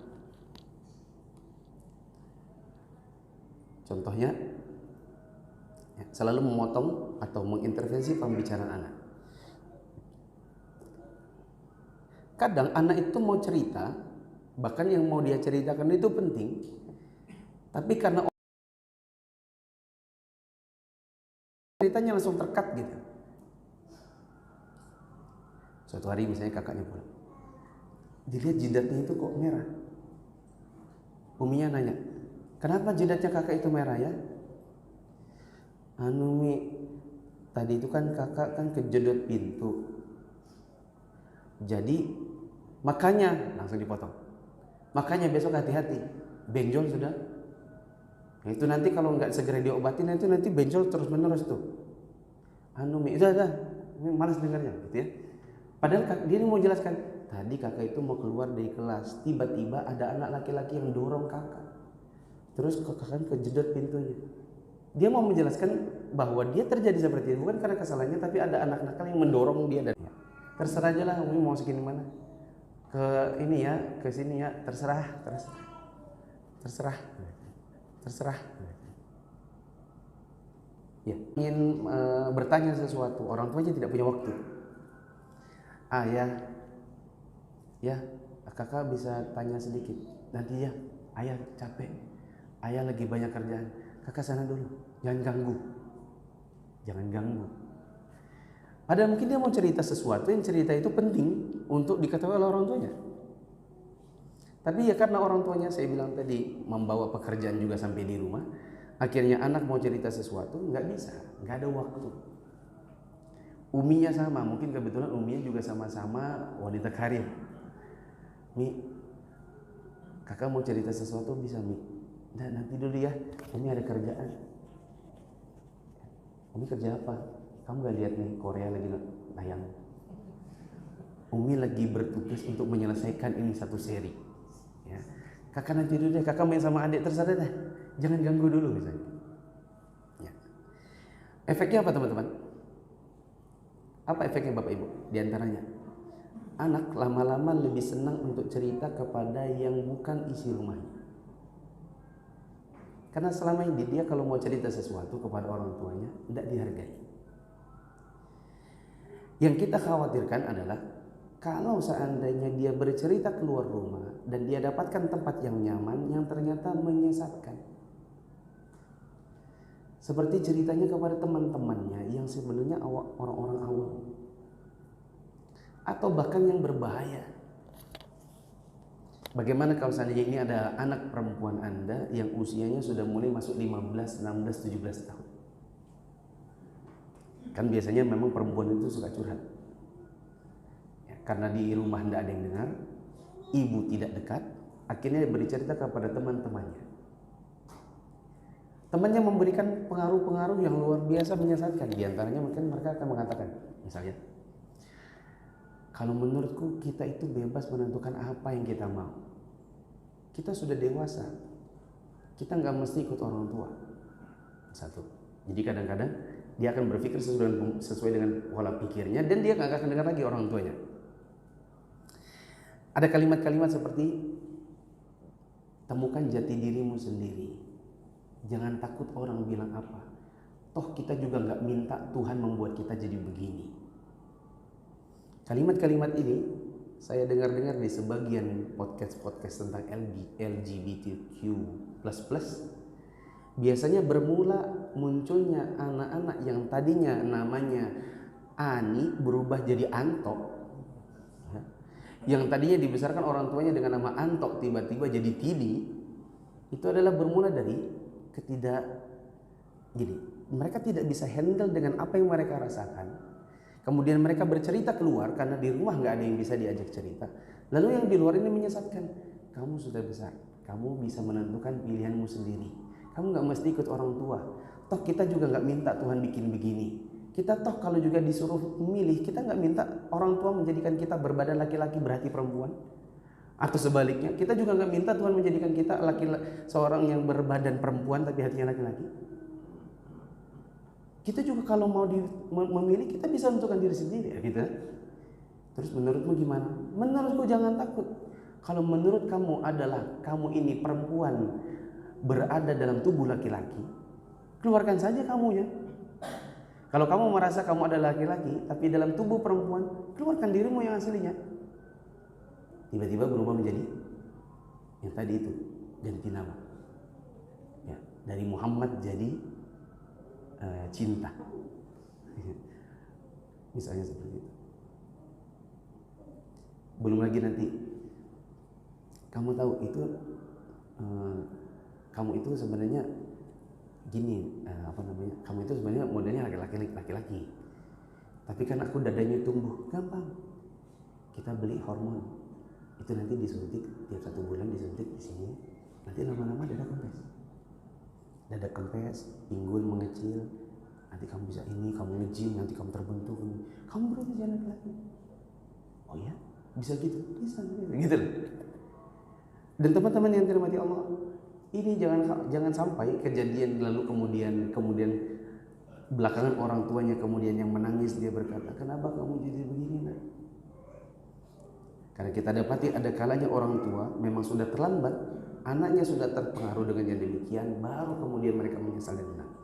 Contohnya, selalu memotong atau mengintervensi pembicaraan anak. Kadang anak itu mau cerita, bahkan yang mau dia ceritakan itu penting, tapi karena ceritanya langsung terkat gitu. Suatu hari misalnya kakaknya pulang, dilihat jidatnya itu kok merah. Uminya nanya, "Kenapa jidatnya kakak itu merah ya?" "Anu Mi, tadi itu kan kakak kan kejedot pintu. Jadi makanya," langsung dipotong, "makanya besok hati-hati, benjol sudah. Nah, itu nanti kalau nggak segera diobatin nanti benjol terus menerus tuh. Anu Mi, udah, malas dengarnya," gitu ya. Padahal dia mau jelaskan, tadi kakak itu mau keluar dari kelas, tiba-tiba ada anak laki-laki yang dorong kakak, terus kakak kan kejedot pintunya. Dia mau menjelaskan bahwa dia terjadi seperti itu bukan karena kesalahannya, tapi ada anak nakal yang mendorong dia. Dan terserah aja lah, Umi mau segini mana, ke ini ya, ke sini ya, terserah. Ya, ingin bertanya sesuatu, orang tuanya tidak punya waktu. Ya, kakak bisa tanya sedikit. Nanti ya, ayah capek, ayah lagi banyak kerjaan. Kakak sana dulu, jangan ganggu. Padahal mungkin dia mau cerita sesuatu yang cerita itu penting untuk diketahui oleh orang tuanya. Tapi ya karena orang tuanya, saya bilang tadi, membawa pekerjaan juga sampai di rumah, akhirnya anak mau cerita sesuatu nggak bisa, nggak ada waktu. Uminya sama, mungkin kebetulan uminya juga sama-sama wanita karir. "Mi, kakak mau cerita sesuatu bisa Mi?" "Nah, nanti dulu ya, Umi ada kerjaan." "Umi kerja apa?" "Kamu gak lihat nih Korea lagi tayang, Umi lagi bertugas untuk menyelesaikan ini satu seri ya. Kakak nanti dulu deh, kakak main sama adik terserah deh, jangan ganggu dulu," misalnya ya. Efeknya apa teman-teman? Apa efeknya Bapak Ibu? Di antaranya, anak lama-lama lebih senang untuk cerita kepada yang bukan isi rumahnya. Karena selama ini dia kalau mau cerita sesuatu kepada orang tuanya tidak dihargai. Yang kita khawatirkan adalah kalau seandainya dia bercerita keluar rumah dan dia dapatkan tempat yang nyaman yang ternyata menyesatkan. Seperti ceritanya kepada teman-temannya yang sebenarnya orang-orang awam, atau bahkan yang berbahaya. Bagaimana kalau seandainya ini ada anak perempuan Anda yang usianya sudah mulai masuk 15, 16, 17 tahun. Kan biasanya memang perempuan itu suka curhat ya, karena di rumah tidak ada yang dengar, ibu tidak dekat, akhirnya dia bercerita kepada teman-temannya. Temannya memberikan pengaruh-pengaruh yang luar biasa menyesatkan. Di antaranya mungkin mereka akan mengatakan, misalnya, "Kalau menurutku kita itu bebas menentukan apa yang kita mau. Kita sudah dewasa, kita nggak mesti ikut orang tua." Satu. Jadi kadang-kadang dia akan berpikir sesuai dengan pola pikirnya dan dia nggak akan dengar lagi orang tuanya. Ada kalimat-kalimat seperti, "Temukan jati dirimu sendiri. Jangan takut orang bilang apa. Toh kita juga nggak minta Tuhan membuat kita jadi begini." Kalimat-kalimat ini saya dengar-dengar di sebagian podcast tentang LGBTQ++. Biasanya bermula munculnya anak-anak yang tadinya namanya Ani berubah jadi Anto. Yang tadinya dibesarkan orang tuanya dengan nama Anto tiba-tiba jadi Tini. itu adalah bermula dari mereka tidak bisa handle dengan apa yang mereka rasakan. Kemudian mereka bercerita keluar karena di rumah nggak ada yang bisa diajak cerita. Lalu yang di luar ini menyesatkan, kamu sudah besar, kamu bisa menentukan pilihanmu sendiri. Kamu nggak mesti ikut orang tua. Toh kita juga nggak minta Tuhan bikin begini. Kita toh kalau juga disuruh memilih, kita nggak minta orang tua menjadikan kita berbadan laki-laki berhati perempuan. Atau sebaliknya, kita juga nggak minta Tuhan menjadikan kita seorang yang berbadan perempuan tapi hatinya laki-laki. Kita juga kalau mau memilih, kita bisa menentukan diri sendiri ya kita. Terus menurutmu gimana? Menurutku jangan takut. Kalau menurut kamu adalah kamu ini perempuan berada dalam tubuh laki-laki, keluarkan saja kamunya. Kalau kamu merasa kamu adalah laki-laki tapi dalam tubuh perempuan, keluarkan dirimu yang aslinya. Tiba-tiba berubah menjadi yang tadi itu, ganti nama ya, dari Muhammad jadi Cinta misalnya seperti itu. Belum lagi nanti kamu tahu itu kamu itu sebenarnya gini, kamu itu sebenarnya modelnya laki-laki, tapi kan aku dadanya tumbuh. Gampang, kita beli hormon itu, nanti disuntik tiap 1 bulan, disuntik di sini, nanti lama-lama dada kempes, pinggul mengecil, nanti kamu bisa ini, kamu nge-gym, nanti kamu terbentuk, kamu berarti jangan laki-laki. Oh ya, bisa gitu, bisa gitu loh. Dan teman-teman yang dirahmati Allah, ini jangan sampai kejadian lalu kemudian belakangan orang tuanya kemudian yang menangis, dia berkata, kenapa kamu jadi begini nak? Karena kita dapati ada kalanya orang tua memang sudah terlambat, anaknya sudah terpengaruh dengan yang demikian, baru kemudian mereka menyesal dan menangis.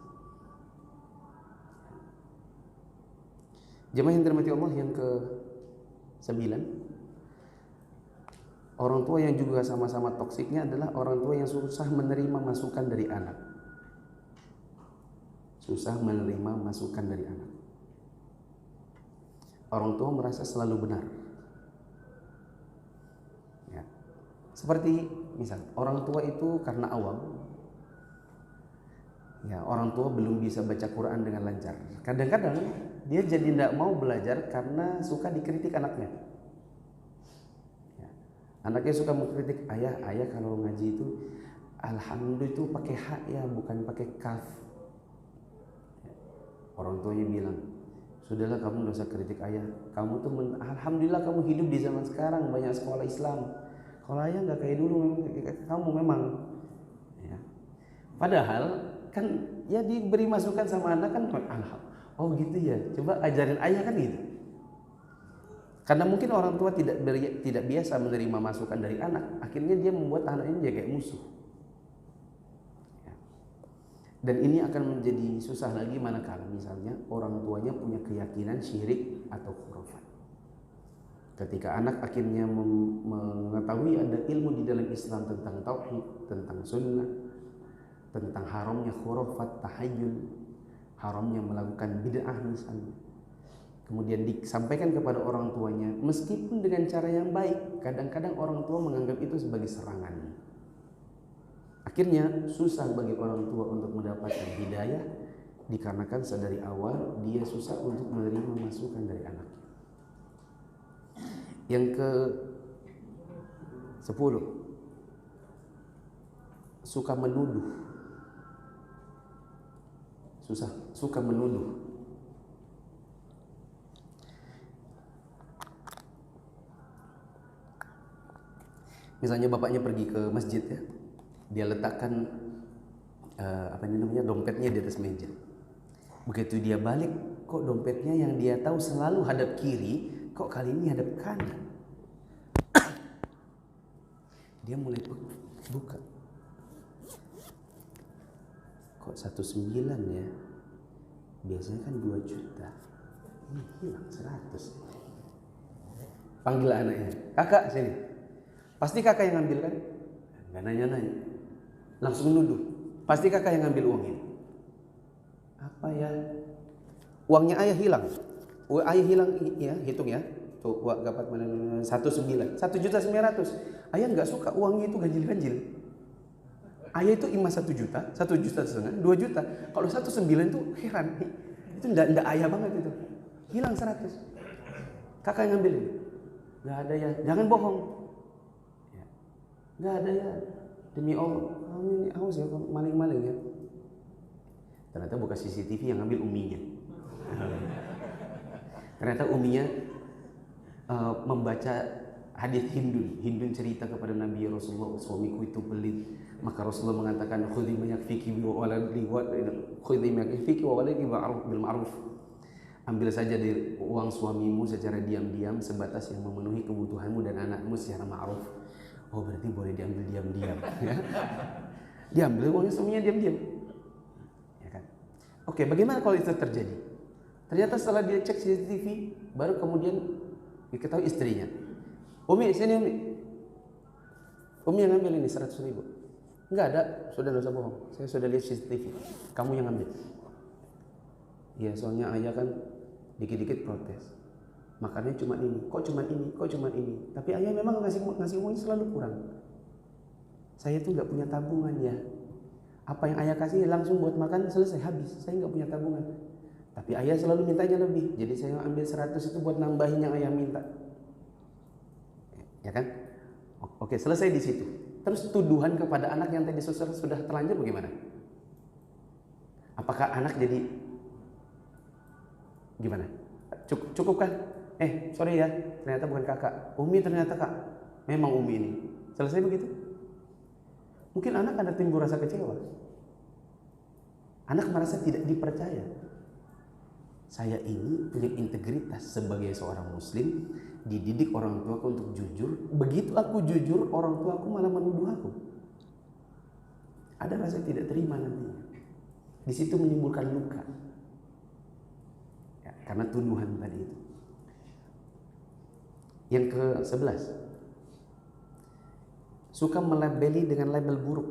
Jemaah yang dirahmati Allah, yang ke-9, orang tua yang juga sama-sama toksiknya adalah orang tua yang susah menerima masukan dari anak. Susah menerima masukan dari anak. Orang tua merasa selalu benar. Seperti misal orang tua itu karena awam, ya orang tua belum bisa baca Quran dengan lancar. Kadang-kadang dia jadi tidak mau belajar karena suka dikritik anaknya. Ya. Anaknya suka mengkritik, ayah kalau ngaji itu alhamdulillah itu pakai hak ya, bukan pakai kaf. Ya. Orang tuanya bilang, sudahlah kamu tidak usah kritik ayah. Kamu tuh alhamdulillah kamu hidup di zaman sekarang, banyak sekolah Islam. Kalau ayah nggak kayak dulu, kamu memang ya. Padahal kan ya diberi masukan sama anak kan, oh gitu ya, coba ajarin ayah kan gitu. Karena mungkin orang tua tidak biasa menerima masukan dari anak, akhirnya dia membuat anaknya jadi kayak musuh ya. Dan ini akan menjadi susah lagi manakala misalnya orang tuanya punya keyakinan syirik atau khurafat. Ketika anak akhirnya mengetahui ada ilmu di dalam Islam tentang tauhid, tentang sunnah, tentang haramnya khurafat, tahayyul, haramnya melakukan bid'ah misalnya, kemudian disampaikan kepada orang tuanya, meskipun dengan cara yang baik, kadang-kadang orang tua menganggap itu sebagai serangan. Akhirnya susah bagi orang tua untuk mendapatkan hidayah, dikarenakan sedari awal dia susah untuk menerima masukan dari anaknya. Yang ke-10, suka menuduh. Suka menuduh. Misalnya bapaknya pergi ke masjid ya, dia letakkan dompetnya di atas meja. Begitu dia balik, kok dompetnya yang dia tahu selalu hadap kiri, kok kali ini hadap kanan. Dia mulai buka. Kok 19 ya? Biasanya kan 2 juta. Ini hilang 100. Panggil anaknya, kakak sini. Pasti kakak yang ngambil kan? Gak nanya-nanya, langsung nuduh. Pasti kakak yang ngambil uang ini. Apa ya? Uangnya ayah hilang. Ayah hilang ya, hitung ya. Tuh, dapat mana 19, 1.900. Ayah nggak suka uangnya itu ganjil-ganjil. Ayah itu imam 1 juta, 1,5 juta, 2 juta. Kalau 1,9 itu heran. Itu enggak ayah banget itu. Hilang 100. Kakak yang ngambil ini. Enggak ada ya. Jangan bohong. Ya. Enggak ada ya. Demi Allah. Kamu ini awas ya, maling-maling ya. Ternyata bukan CCTV yang ngambil uminya. Ternyata uminya membaca hadis Hindun cerita kepada Nabi Rasulullah, suamiku itu pelit. Maka Rasulullah mengatakan, khudhi ma yakfiki wa waladi bil ma'ruf. Ambil saja dari uang suamimu secara diam-diam sebatas yang memenuhi kebutuhanmu dan anakmu secara ma'ruf. Oh, berarti boleh diambil diam-diam. Ya. Diambil uangnya suaminya diam-diam. Ya kan? Oke, bagaimana kalau itu terjadi? Ternyata setelah dia cek CCTV, baru kemudian diketahui istrinya. Umi, sini Umi. Umi yang ngambil ini 100.000. Enggak ada, sudah dosa bohong. Saya sudah lihat CCTV. Kamu yang ngambil. Iya, soalnya ayah kan dikit-dikit protes. Makannya cuma ini, kok cuma ini, kok cuma ini. Tapi ayah memang ngasih uangnya selalu kurang. Saya tuh nggak punya tabungan ya. Apa yang ayah kasih langsung buat makan selesai habis. Saya nggak punya tabungan. Tapi ayah selalu mintanya lebih. Jadi saya ambil 100 itu buat nambahin yang ayah minta. Ya kan? Oke, selesai di situ. Terus tuduhan kepada anak yang tadi sudah terlanjur bagaimana? Apakah anak jadi gimana? Cukup kan? Sorry ya, ternyata bukan kakak. Umi ternyata kak. Memang Umi ini. Selesai begitu? Mungkin anak ada timbul rasa kecewa. Anak merasa tidak dipercaya. Saya ini punya integritas sebagai seorang muslim, dididik orang tuaku untuk jujur. Begitu aku jujur, orang tuaku malah menuduh aku. Ada rasa tidak terima nantinya. Di situ menimbulkan luka. Ya, karena tuduhan tadi itu. Yang ke-11, suka melabeli dengan label buruk.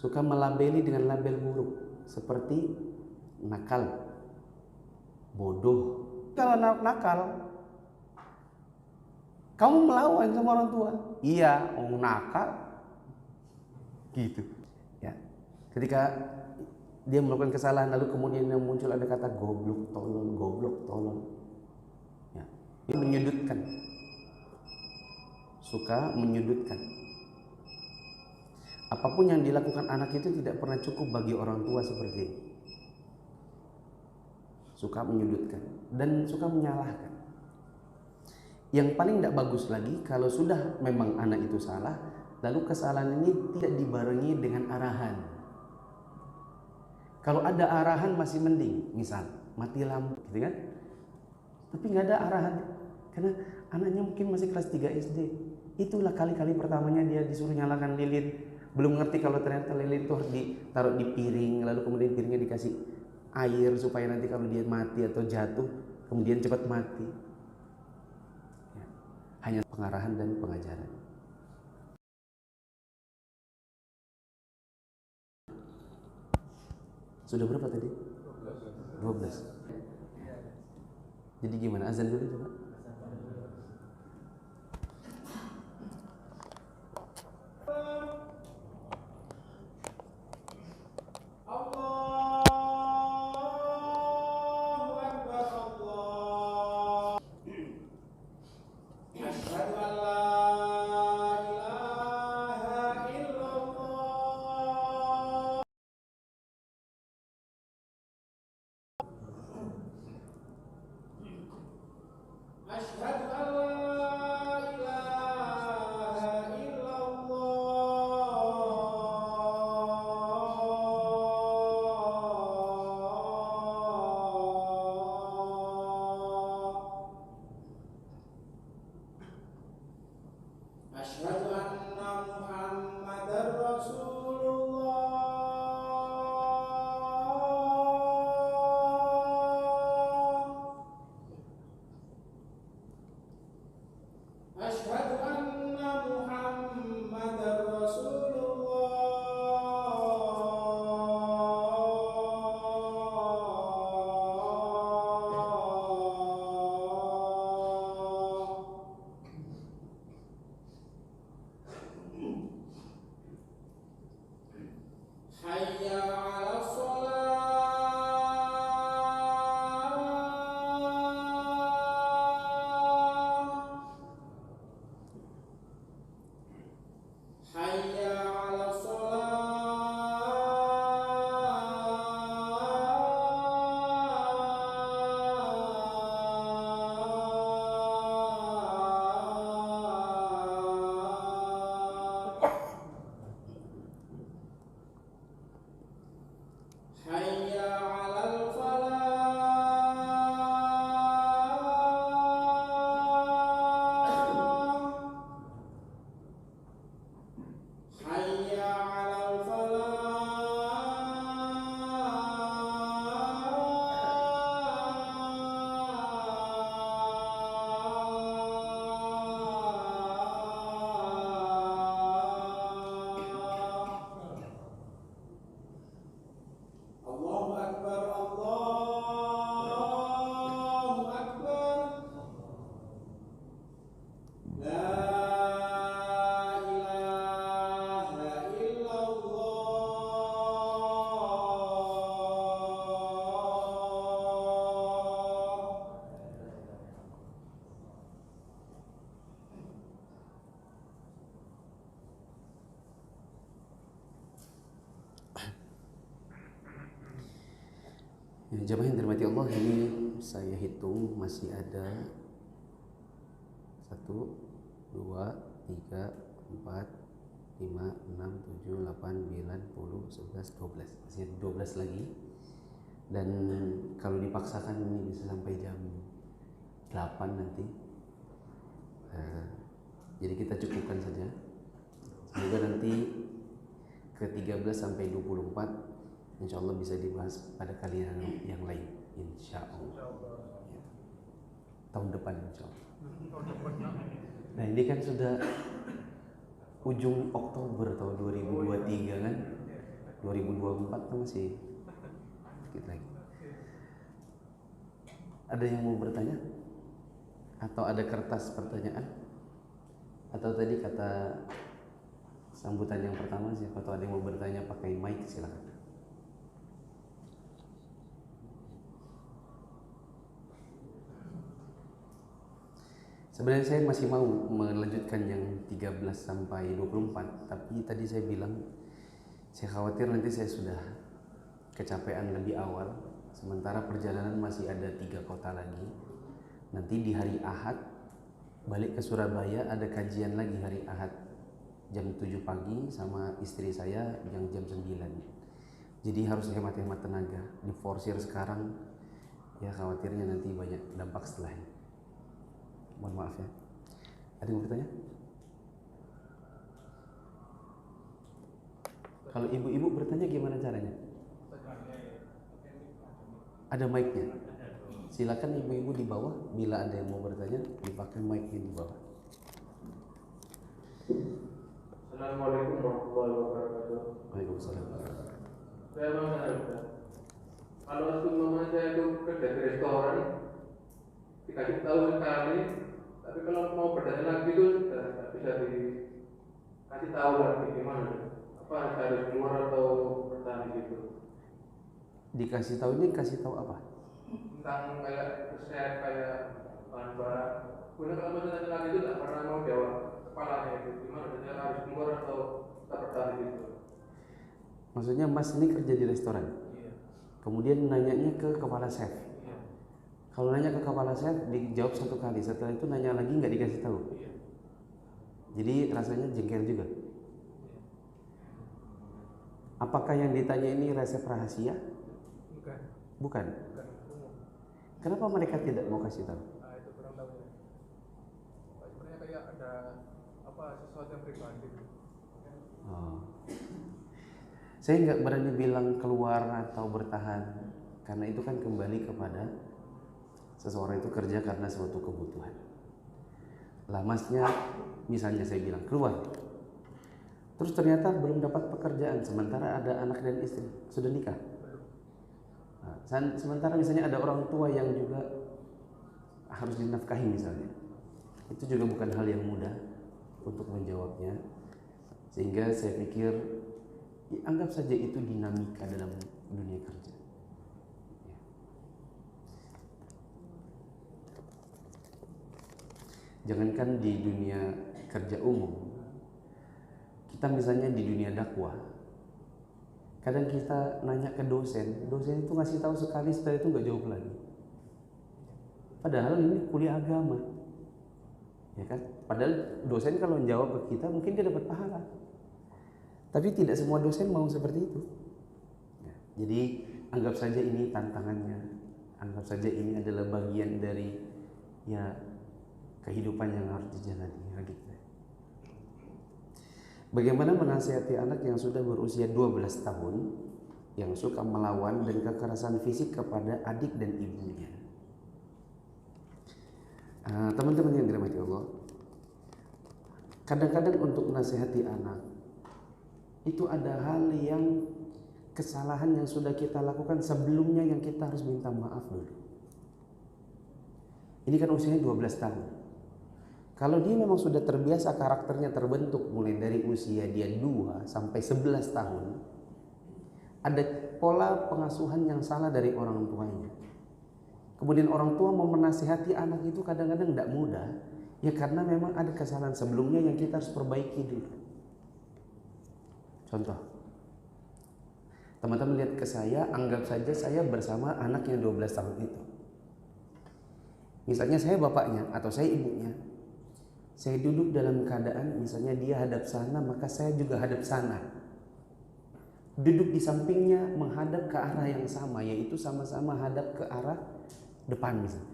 Suka melabeli dengan label buruk. Seperti nakal, bodoh. Kalau nakal, kamu melawan sama orang tua. Iya, nakal. Gitu. Ya. Ketika dia melakukan kesalahan lalu kemudian muncul ada kata goblok, tolol. Ya. Dia menyudutkan. Suka menyudutkan. Apapun yang dilakukan anak itu tidak pernah cukup bagi orang tua seperti ini. Suka menyudutkan dan suka menyalahkan. Yang paling tidak bagus lagi kalau sudah memang anak itu salah, lalu kesalahan ini tidak dibarengi dengan arahan. Kalau ada arahan masih mending, misal mati lampu, gitu kan? Tapi nggak ada arahan, karena anaknya mungkin masih kelas 3 SD. Itulah kali-kali pertamanya dia disuruh nyalakan lilin. Belum ngerti kalau ternyata lilin itu harus ditaruh di piring, lalu kemudian piringnya dikasih air supaya nanti kalau dia mati atau jatuh, kemudian cepat mati. Ya. Hanya pengarahan dan pengajaran. Sudah berapa tadi? 12. Jadi gimana? Azan dulu coba. Hayya 'ala shalah. Hayya 'ala Hayya 'alal falah. Hayya 'alal falah. Allahu Akbar, Allahu Akbar. La ilaha illallah. Ya, jamaah yang dirahmati Allah, ini saya hitung masih ada 1, 2, 3, 4, 5, 6, 7, 8, 9, 10, 11, 12. Masih ada 12 lagi. Dan kalau dipaksakan ini bisa sampai jam 8 nanti. Jadi kita cukupkan saja. Semoga nanti ke 13 sampai 24 insya Allah bisa dibahas pada kali yang lain, insya Allah. Ya. Tahun depan insya Allah. Nah ini kan sudah ujung Oktober tahun 2023 kan, 2024 kan masih sedikit lagi. Ada yang mau bertanya? Atau ada kertas pertanyaan? Atau tadi kata sambutan yang pertama sih, atau ada yang mau bertanya pakai mic, silakan. Sebenarnya saya masih mau melanjutkan yang 13 sampai 24, tapi tadi saya bilang saya khawatir nanti saya sudah kecapean lebih awal, sementara perjalanan masih ada 3 kota lagi. Nanti di hari Ahad balik ke Surabaya, ada kajian lagi hari Ahad jam 7 pagi sama istri saya yang jam 9. Jadi harus hemat-hemat tenaga, diforsir sekarang ya, khawatirnya nanti banyak dampak setelahnya. Mohon maaf ya. Ada yang mau bertanya? Kalau ibu-ibu bertanya gimana caranya? Ada mic-nya. Silakan ibu-ibu di bawah, bila ada yang mau bertanya dipakai mic-nya di bawah. Assalamualaikum warahmatullahi wabarakatuh. Waalaikumsalam. Saya mau tanya, kalau seumpama saya itu kerja di restoran, dikasih tahu sekali, tapi kalau mau bertanya lagi itu sudah tidak bisa dikasih tahu lagi, gimana? Apa harus keluar atau bertahan di situ? Dikasih tahu ini kasih tahu apa? Tentang kayak resep, kayak bahan-bahan. Kemudian kalau bertanya lagi itu tidak pernah mau jawab kepalanya itu, gimana? Saya harus keluar atau tetap bertahan di situ? Maksudnya Mas ini kerja di restoran? Iya. Kemudian nanyanya ke kepala chef. Iya. Kalau nanya ke kepala chef dijawab 1 kali, setelah itu nanya lagi nggak dikasih tahu. Iya. Jadi rasanya jengkel juga. Apakah yang ditanya ini resep rahasia? Bukan. Bukan. Bukan umum. Kenapa mereka tidak mau kasih tahu? Nah, itu kurang tahu ya. Sebenarnya kayak ada apa sesuatu yang pribadi. Oh. Saya nggak berani bilang keluar atau bertahan, karena itu kan kembali kepada seseorang itu kerja karena suatu kebutuhan. Lah Masnya, misalnya saya bilang keluar, terus ternyata belum dapat pekerjaan, sementara ada anak dan istri, sudah nikah. Nah, sementara misalnya ada orang tua yang juga harus dinafkahi misalnya, itu juga bukan hal yang mudah untuk menjawabnya. Sehingga saya pikir anggap saja itu dinamika dalam dunia kerja. Jangankan di dunia kerja umum, kita misalnya di dunia dakwah, kadang kita nanya ke dosen, dosen itu ngasih tahu sekali, setelah itu nggak jawab lagi. Padahal ini kuliah agama, ya kan? Padahal dosen kalau menjawab ke kita mungkin dia dapat pahala, tapi tidak semua dosen mau seperti itu. Ya, jadi anggap saja ini tantangannya, anggap saja ini adalah bagian dari kehidupan yang harus dijalani. Gitu. Bagaimana menasihati anak yang sudah berusia 12 tahun yang suka melawan dan kekerasan fisik kepada adik dan ibunya? Teman-teman yang dirahmati Allah, kadang-kadang untuk menasihati anak itu ada hal yang kesalahan yang sudah kita lakukan sebelumnya yang kita harus minta maaf dulu. Ini kan usianya 12 tahun. Kalau dia memang sudah terbiasa, karakternya terbentuk mulai dari usia dia 2 sampai 11 tahun, ada pola pengasuhan yang salah dari orang tuanya. Kemudian orang tua mau menasihati anak itu kadang-kadang tidak mudah, ya karena memang ada kesalahan sebelumnya yang kita harus perbaiki dulu. Contoh, teman-teman lihat ke saya, anggap saja saya bersama anak yang 12 tahun itu. Misalnya saya bapaknya atau saya ibunya. Saya duduk dalam keadaan misalnya dia hadap sana, maka saya juga hadap sana. Duduk di sampingnya menghadap ke arah yang sama, yaitu sama-sama hadap ke arah depan misalnya.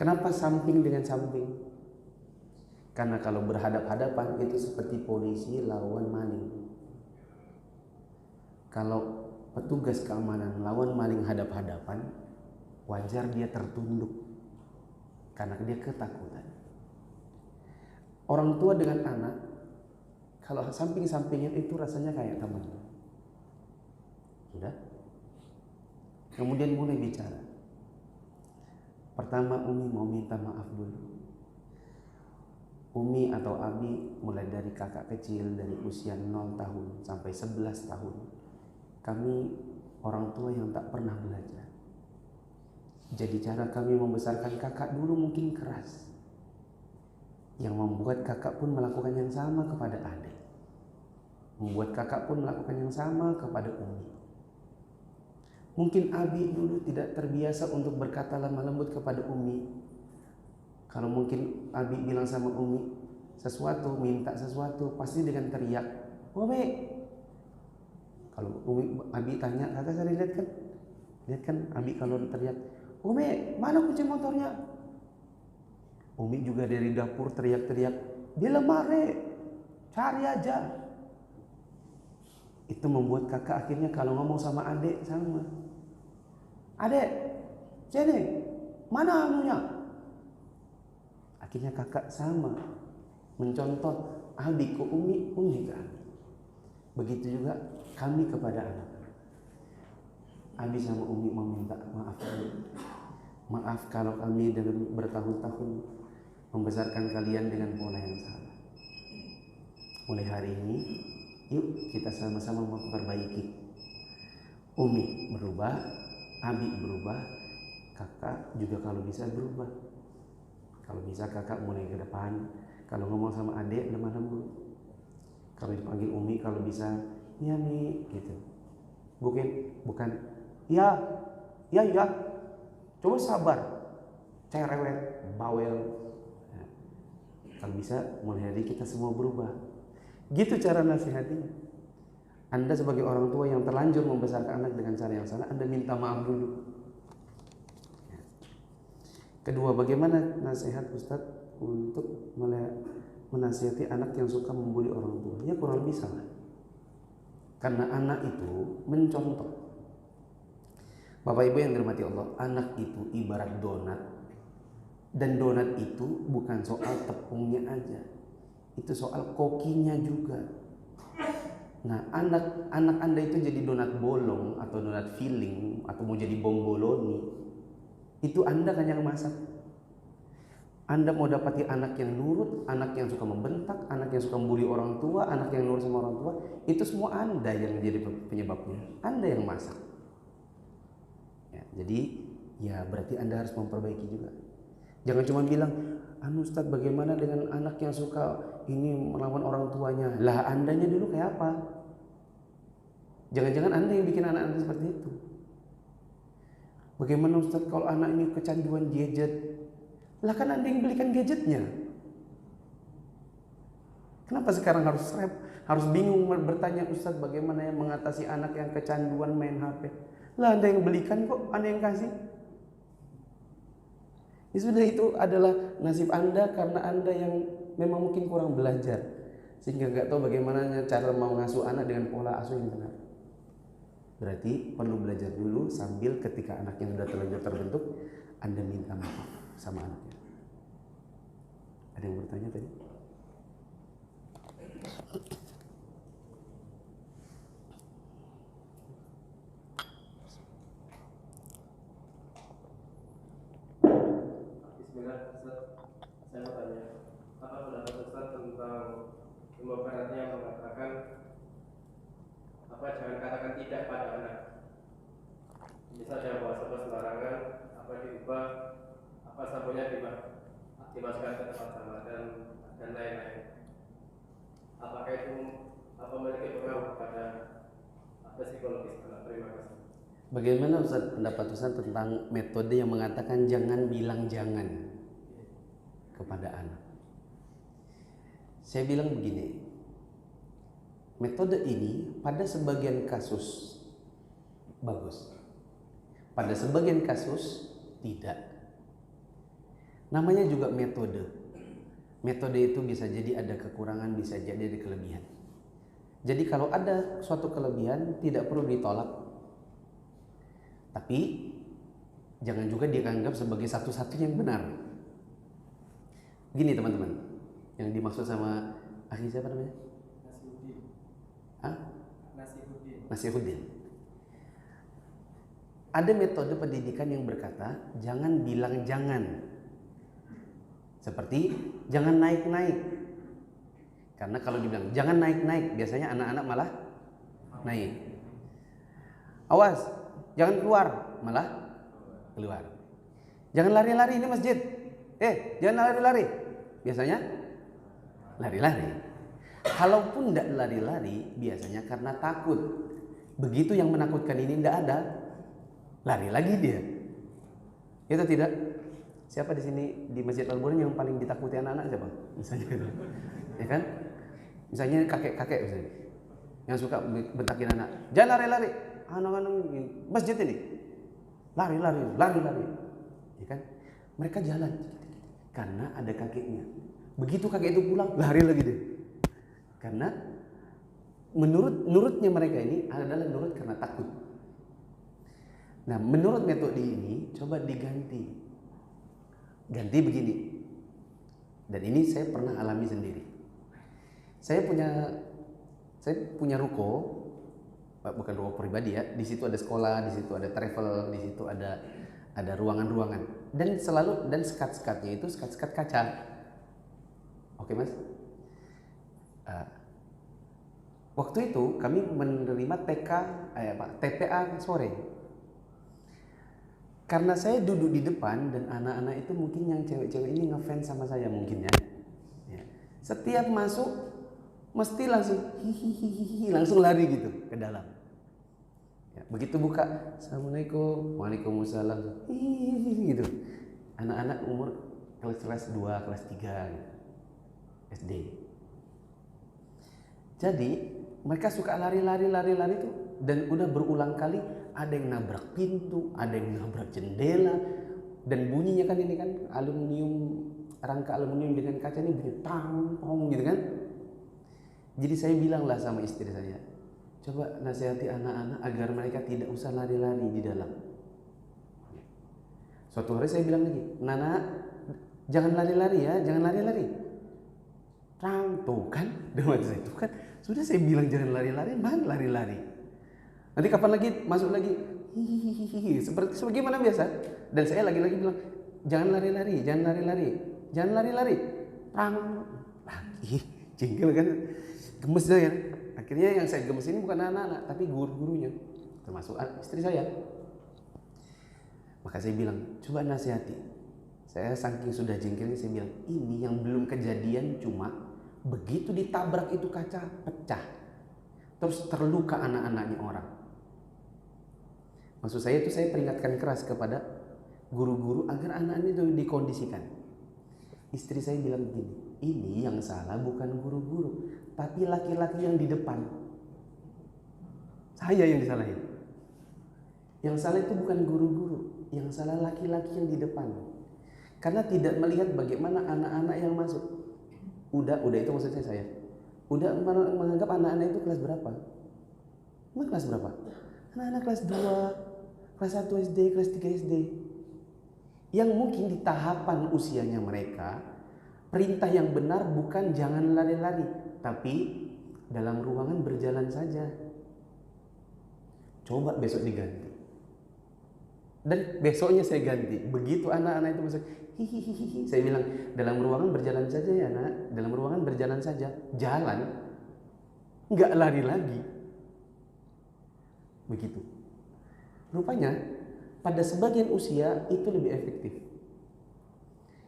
Kenapa samping dengan samping? Karena kalau berhadap-hadapan itu seperti polisi lawan maling. Kalau petugas keamanan lawan maling hadap-hadapan, wajar dia tertunduk karena dia ketakutan. Orang tua dengan anak, kalau samping-sampingnya itu rasanya kayak teman. Sudah? Kemudian mulai bicara. Pertama Umi mau minta maaf dulu. Umi atau Abi mulai dari kakak kecil dari usia 0 tahun sampai 11 tahun. Kami orang tua yang tak pernah belajar. Jadi cara kami membesarkan kakak dulu mungkin keras, yang membuat kakak pun melakukan yang sama kepada adik, membuat kakak pun melakukan yang sama kepada Umi. Mungkin Abi dulu tidak terbiasa untuk berkata lemah lembut kepada Umi. Kalau mungkin Abi bilang sama Umi sesuatu, minta sesuatu, pasti dengan teriak, "Umi." Kalau Abi tanya, kakak sering lihat kan Abi kalau teriak, "Umi, mana kunci motornya?" Umi juga dari dapur teriak-teriak, "Di lemari, cari aja." Itu membuat kakak akhirnya kalau ngomong sama adik sama, "Adik, sini, mana anunya?" Akhirnya kakak sama, mencontoh Abi ke Umi, Umi ke Abi. Begitu juga kami kepada anak. Abi sama Umi meminta maaf. Maaf kalau kami dalam bertahun-tahun membesarkan kalian dengan pola yang salah. Mulai hari ini, yuk kita sama-sama memperbaiki. Umi berubah, Abi berubah, kakak juga kalau bisa berubah. Kalau bisa kakak mulai ke depan, kalau ngomong sama adik lemah lembut. Kalau dipanggil Umi kalau bisa, "Ya Mi," gitu. Bukan, "Ya. Coba sabar." Cerewet, bawel. Kalau bisa mulai hari kita semua berubah. Gitu cara nasihatinya. Anda sebagai orang tua yang terlanjur membesarkan anak dengan cara yang salah, Anda minta maaf dulu. Kedua, bagaimana nasihat Ustadz untuk menasihati anak yang suka membuli orang tua? Ya kurang lebih sama. Karena anak itu mencontoh. Bapak Ibu yang dirahmati Allah, anak itu ibarat donat. Dan donat itu bukan soal tepungnya aja, itu soal kokinya juga. Nah, anak Anda itu jadi donat bolong atau donat filling atau mau jadi bomboloni, itu Anda kan yang masak. Anda mau dapati anak yang nurut, anak yang suka membentak, anak yang suka membuli orang tua, anak yang nurut sama orang tua, itu semua Anda yang jadi penyebabnya. Anda yang masak. Ya, jadi ya berarti Anda harus memperbaiki juga. Jangan cuma bilang, Ustadz bagaimana dengan anak yang suka ini melawan orang tuanya? Lah Andanya dulu kayak apa? Jangan-jangan Anda yang bikin anak Anda seperti itu. Bagaimana Ustadz kalau anak ini kecanduan gadget? Lah kan Anda yang belikan gadgetnya. Kenapa sekarang harus bingung bertanya, Ustadz bagaimana yang mengatasi anak yang kecanduan main HP? Lah Anda yang belikan kok, Anda yang kasih. Ya sudah, itu adalah nasib Anda karena Anda yang memang mungkin kurang belajar, sehingga nggak tahu bagaimana cara mau ngasuh anak dengan pola asuh yang benar. Berarti perlu belajar dulu, sambil ketika anaknya sudah terlanjur terbentuk, Anda minta maaf sama anaknya. Ada yang bertanya tadi? Bismillah, Ustaz. Saya mau tanya, apa pendapat Ustaz tentang ilmu baratnya yang mengatakan jangan katakan tidak pada anak. Misalnya bahwa sebuah sembarangan, diubah, sabunnya dimasukkan ke tempat sama dan lain-lain. Apakah itu memiliki pengaruh pada psikologis anak? Terima kasih. Bagaimana Ustaz pendapat Ustaz tentang metode yang mengatakan jangan bilang jangan kepada anak? Saya bilang begini, metode ini pada sebagian kasus bagus, pada sebagian kasus tidak. Namanya juga metode. Metode itu bisa jadi ada kekurangan, bisa jadi ada kelebihan. Jadi kalau ada suatu kelebihan tidak perlu ditolak, tapi jangan juga dianggap sebagai satu-satunya yang benar. Gini teman-teman, yang dimaksud sama akhi siapa namanya? Nasihuddin. Ada metode pendidikan yang berkata jangan bilang jangan. Seperti jangan naik-naik. Karena kalau dibilang jangan naik-naik, biasanya anak-anak malah naik. Awas, jangan keluar, malah keluar. Jangan lari-lari, ini masjid. Jangan lari-lari. Biasanya lari-lari. Kalaupun tidak lari-lari, biasanya karena takut. Begitu yang menakutkan ini tidak ada, lari lagi dia. Itu tidak? Siapa di sini di Masjid Al-Burin yang paling ditakuti anak-anak siapa? Misalnya gitu. Ya kan? Misalnya kakek-kakek misalnya, yang suka bentakin anak, jangan lari-lari. Anak-anak masjid ini lari. Ya kan? Mereka jalan karena ada kakeknya. Begitu kakek itu pulang, lari lagi deh. Karena menurutnya mereka ini adalah nurut karena takut. Nah, menurut metode ini coba diganti. Ganti begini. Dan ini saya pernah alami sendiri. Saya punya ruko, bukan ruko pribadi ya. Di situ ada sekolah, di situ ada travel, di situ ada ruangan-ruangan. Dan sekat-sekatnya itu sekat-sekat kaca. Oke, Mas? Waktu itu kami menerima TPA sore. Karena saya duduk di depan dan anak-anak itu mungkin yang cewek-cewek ini ngefans sama saya mungkin ya. Setiap masuk mesti langsung hihihi, langsung lari gitu ke dalam. Ya, begitu buka, Assalamualaikum, Waalaikumsalam, hihihi gitu. Anak-anak umur kelas 2, kelas 3 gitu. SD. Jadi mereka suka lari-lari tuh, dan udah berulang kali ada yang nabrak pintu, ada yang nabrak jendela, dan bunyinya kan ini kan rangka aluminium dengan kaca ini bunyi tang gitu kan. Jadi saya bilanglah sama istri saya, coba nasihati anak-anak agar mereka tidak usah lari-lari di dalam. Suatu hari saya bilang lagi, Nana jangan lari-lari ya, jangan lari-lari. Tuh kan, dengan saya itu kan sudah saya bilang jangan lari-lari, mana lari-lari. Nanti kapan lagi masuk lagi, hihihi, seperti bagaimana biasa. Dan saya lagi-lagi bilang jangan lari-lari, jangan lari-lari. jangan lari-lari. Perang. Jengkel kan, gemes dah kan. Akhirnya yang saya gemes ini bukan anak-anak, tapi guru-gurunya, termasuk istri saya. Maka saya bilang, coba nasihati. Saya saking sudah jengkelnya, saya bilang, ini yang belum kejadian cuma begitu ditabrak itu kaca pecah, terus terluka anak-anaknya orang. Maksud saya itu saya peringatkan keras kepada guru-guru agar anak-anak itu dikondisikan. Istri saya bilang begini, ini yang salah bukan guru-guru, tapi laki-laki yang di depan. Saya yang disalahin. Yang salah itu bukan guru-guru, yang salah laki-laki yang di depan. Karena tidak melihat bagaimana anak-anak yang masuk. Udah itu maksudnya saya. Udah menganggap anak-anak itu kelas berapa? Emang kelas berapa? Anak-anak kelas 2, kelas 1 SD, kelas 3 SD. Yang mungkin di tahapan usianya mereka, perintah yang benar bukan jangan lari-lari, tapi dalam ruangan berjalan saja. Coba besok diganti. Dan besoknya saya ganti. Begitu anak-anak itu masuk, hihihihi, saya bilang dalam ruangan berjalan saja ya nak, dalam ruangan berjalan saja, jalan, nggak lari lagi. Begitu. Rupanya pada sebagian usia itu lebih efektif.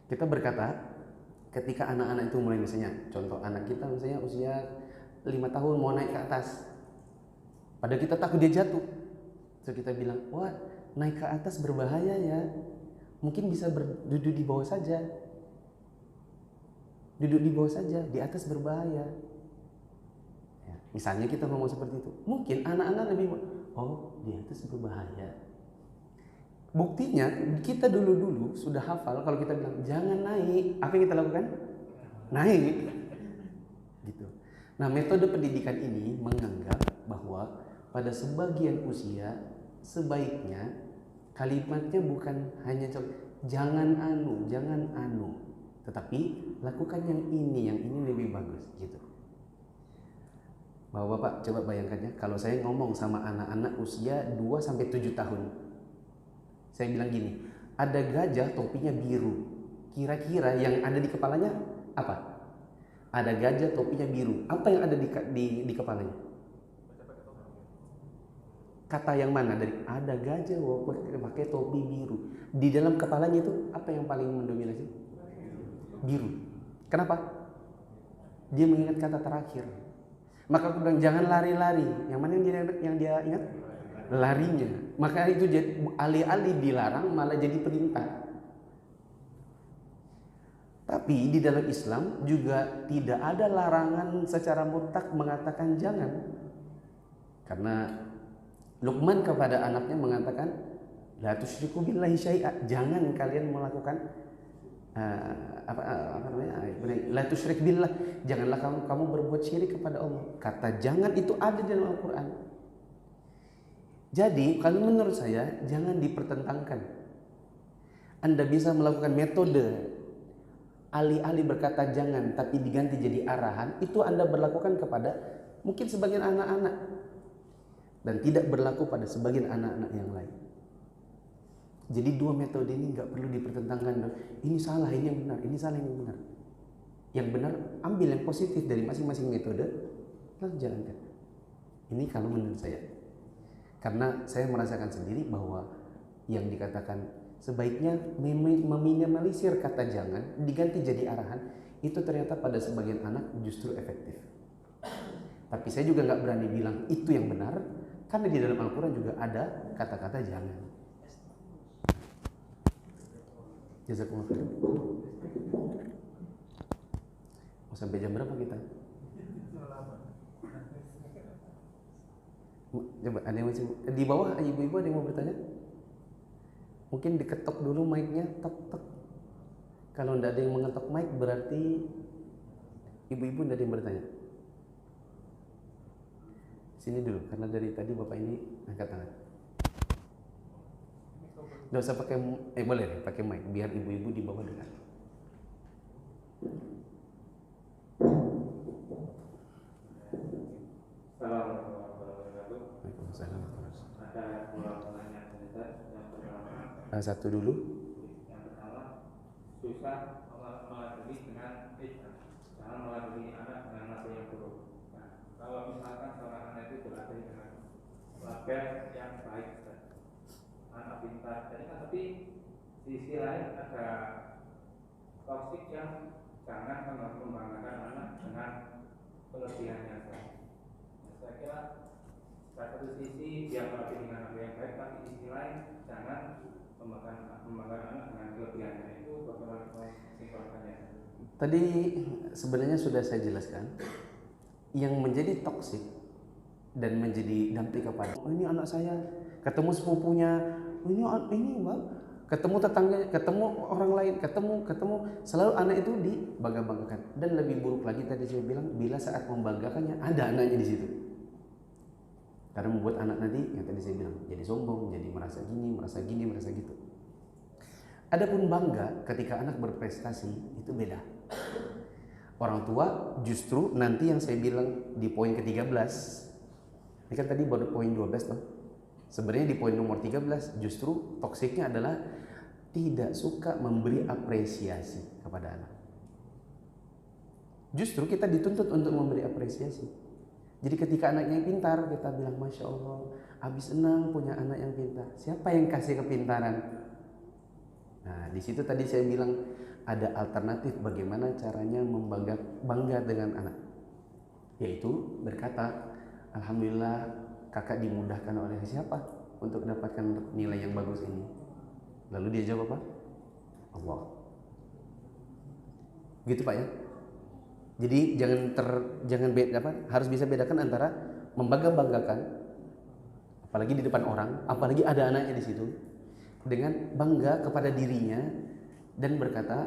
Kita berkata, ketika anak-anak itu mulai misalnya, contoh anak kita misalnya usia 5 tahun mau naik ke atas, pada kita takut dia jatuh, terus kita bilang, wah naik ke atas berbahaya ya, mungkin bisa duduk di bawah saja, duduk di bawah saja, di atas berbahaya. Ya, misalnya kita ngomong seperti itu, mungkin anak-anak lebih, oh di atas berbahaya. Buktinya kita dulu sudah hafal kalau kita bilang jangan naik, apa yang kita lakukan? Naik. Gitu. Nah, metode pendidikan ini menganggap bahwa pada sebagian usia sebaiknya kalimatnya bukan hanya jangan anu, tetapi lakukan yang ini lebih bagus gitu. Bapak coba bayangkan ya, kalau saya ngomong sama anak-anak usia 2 sampai 7 tahun. Saya bilang gini, ada gajah topinya biru. Kira-kira yang ada di kepalanya apa? Ada gajah topinya biru. Apa yang ada di kepalanya? Kata yang mana? Dari ada gajah pakai topi biru. Di dalam kepalanya itu apa yang paling mendominasi? Biru. Kenapa? Dia mengingat kata terakhir. Maka aku bilang jangan lari-lari. Yang mana yang dia ingat? Larinya. Maka itu jadi alih-alih dilarang malah jadi perintah. Tapi di dalam Islam juga tidak ada larangan secara mutlak mengatakan jangan. Karena Luqman kepada anaknya mengatakan la tusyriku billahi syai'a, jangan kalian melakukan la tusyrik billah, janganlah kamu berbuat syirik kepada Allah. Kata jangan itu ada di dalam Al-Qur'an. Jadi kalau menurut saya jangan dipertentangkan. Anda bisa melakukan metode alih-alih berkata jangan tapi diganti jadi arahan, itu Anda berlakukan kepada mungkin sebagian anak-anak dan tidak berlaku pada sebagian anak-anak yang lain. Jadi dua metode ini nggak perlu dipertentangkan. Ini salah, ini yang benar, ini salah, ini yang benar. Yang benar ambil yang positif dari masing-masing metode lalu jalankan. Ini kalau menurut saya. Karena saya merasakan sendiri bahwa yang dikatakan sebaiknya meminimalisir kata jangan diganti jadi arahan, itu ternyata pada sebagian anak justru efektif. Tapi saya juga nggak berani bilang itu yang benar, karena di dalam Al-Quran juga ada kata-kata jangan. Jazakumullah khairan. Mau sampai jam berapa kita? Coba ada yang masih di bawah, ibu-ibu ada yang mau bertanya? Mungkin diketok dulu mic-nya, tok. Kalau tidak ada yang mengetok mic berarti ibu-ibu tidak ada yang bertanya. Sini dulu, karena dari tadi bapak ini angkat tangan. Tidak usah pakai, boleh deh pakai mic biar ibu-ibu di bawah dengar. Ada dua pertanyaan Ustaz. Yang pertama, Satu dulu. yang pertama susah Nabi dengan jangan meladeni anak dengan nasihat yang buruk. Nah, kalau misalkan seorang anak itu diladeni dengan label yang baik, anak pintar, jadi kan tapi di sisi lain ada toksik yang jangan membanggakan anak dengan kelebihannya saja. Saya kira satu sisi dia melatih dengan apa yang baik, tapi di sisi lain jangan membanggakan anak dengan kelebihannya. Itu bagaimana simpulkannya? Tadi sebenarnya sudah saya jelaskan, yang menjadi toksik dan menjadi dampak kepada ini anak saya, ketemu sepupunya, ini bang, ketemu tetangga, ketemu orang lain, ketemu selalu anak itu dibangga-banggakan. Dan lebih buruk lagi tadi saya bilang, bila saat membanggakannya ada anaknya di situ, karena membuat anak nanti yang tadi saya bilang jadi sombong, jadi merasa gini, merasa gitu. Adapun bangga ketika anak berprestasi itu beda. Orang tua justru nanti yang saya bilang di poin ke-13, ini kan tadi baru poin 12 loh. Sebenarnya di poin nomor 13 justru toksiknya adalah tidak suka memberi apresiasi kepada anak. Justru kita dituntut untuk memberi apresiasi. Jadi ketika anaknya pintar, kita bilang Masya Allah, habis senang punya anak yang pintar. Siapa yang kasih kepintaran? Nah, di situ tadi saya bilang ada alternatif bagaimana caranya bangga dengan anak, yaitu berkata, Alhamdulillah kakak dimudahkan oleh siapa untuk mendapatkan nilai yang bagus ini. Lalu dia jawab apa? Allah. Gitu Pak ya. Jadi harus bisa bedakan antara membangga-banggakan, apalagi di depan orang, apalagi ada anaknya di situ, dengan bangga kepada dirinya dan berkata,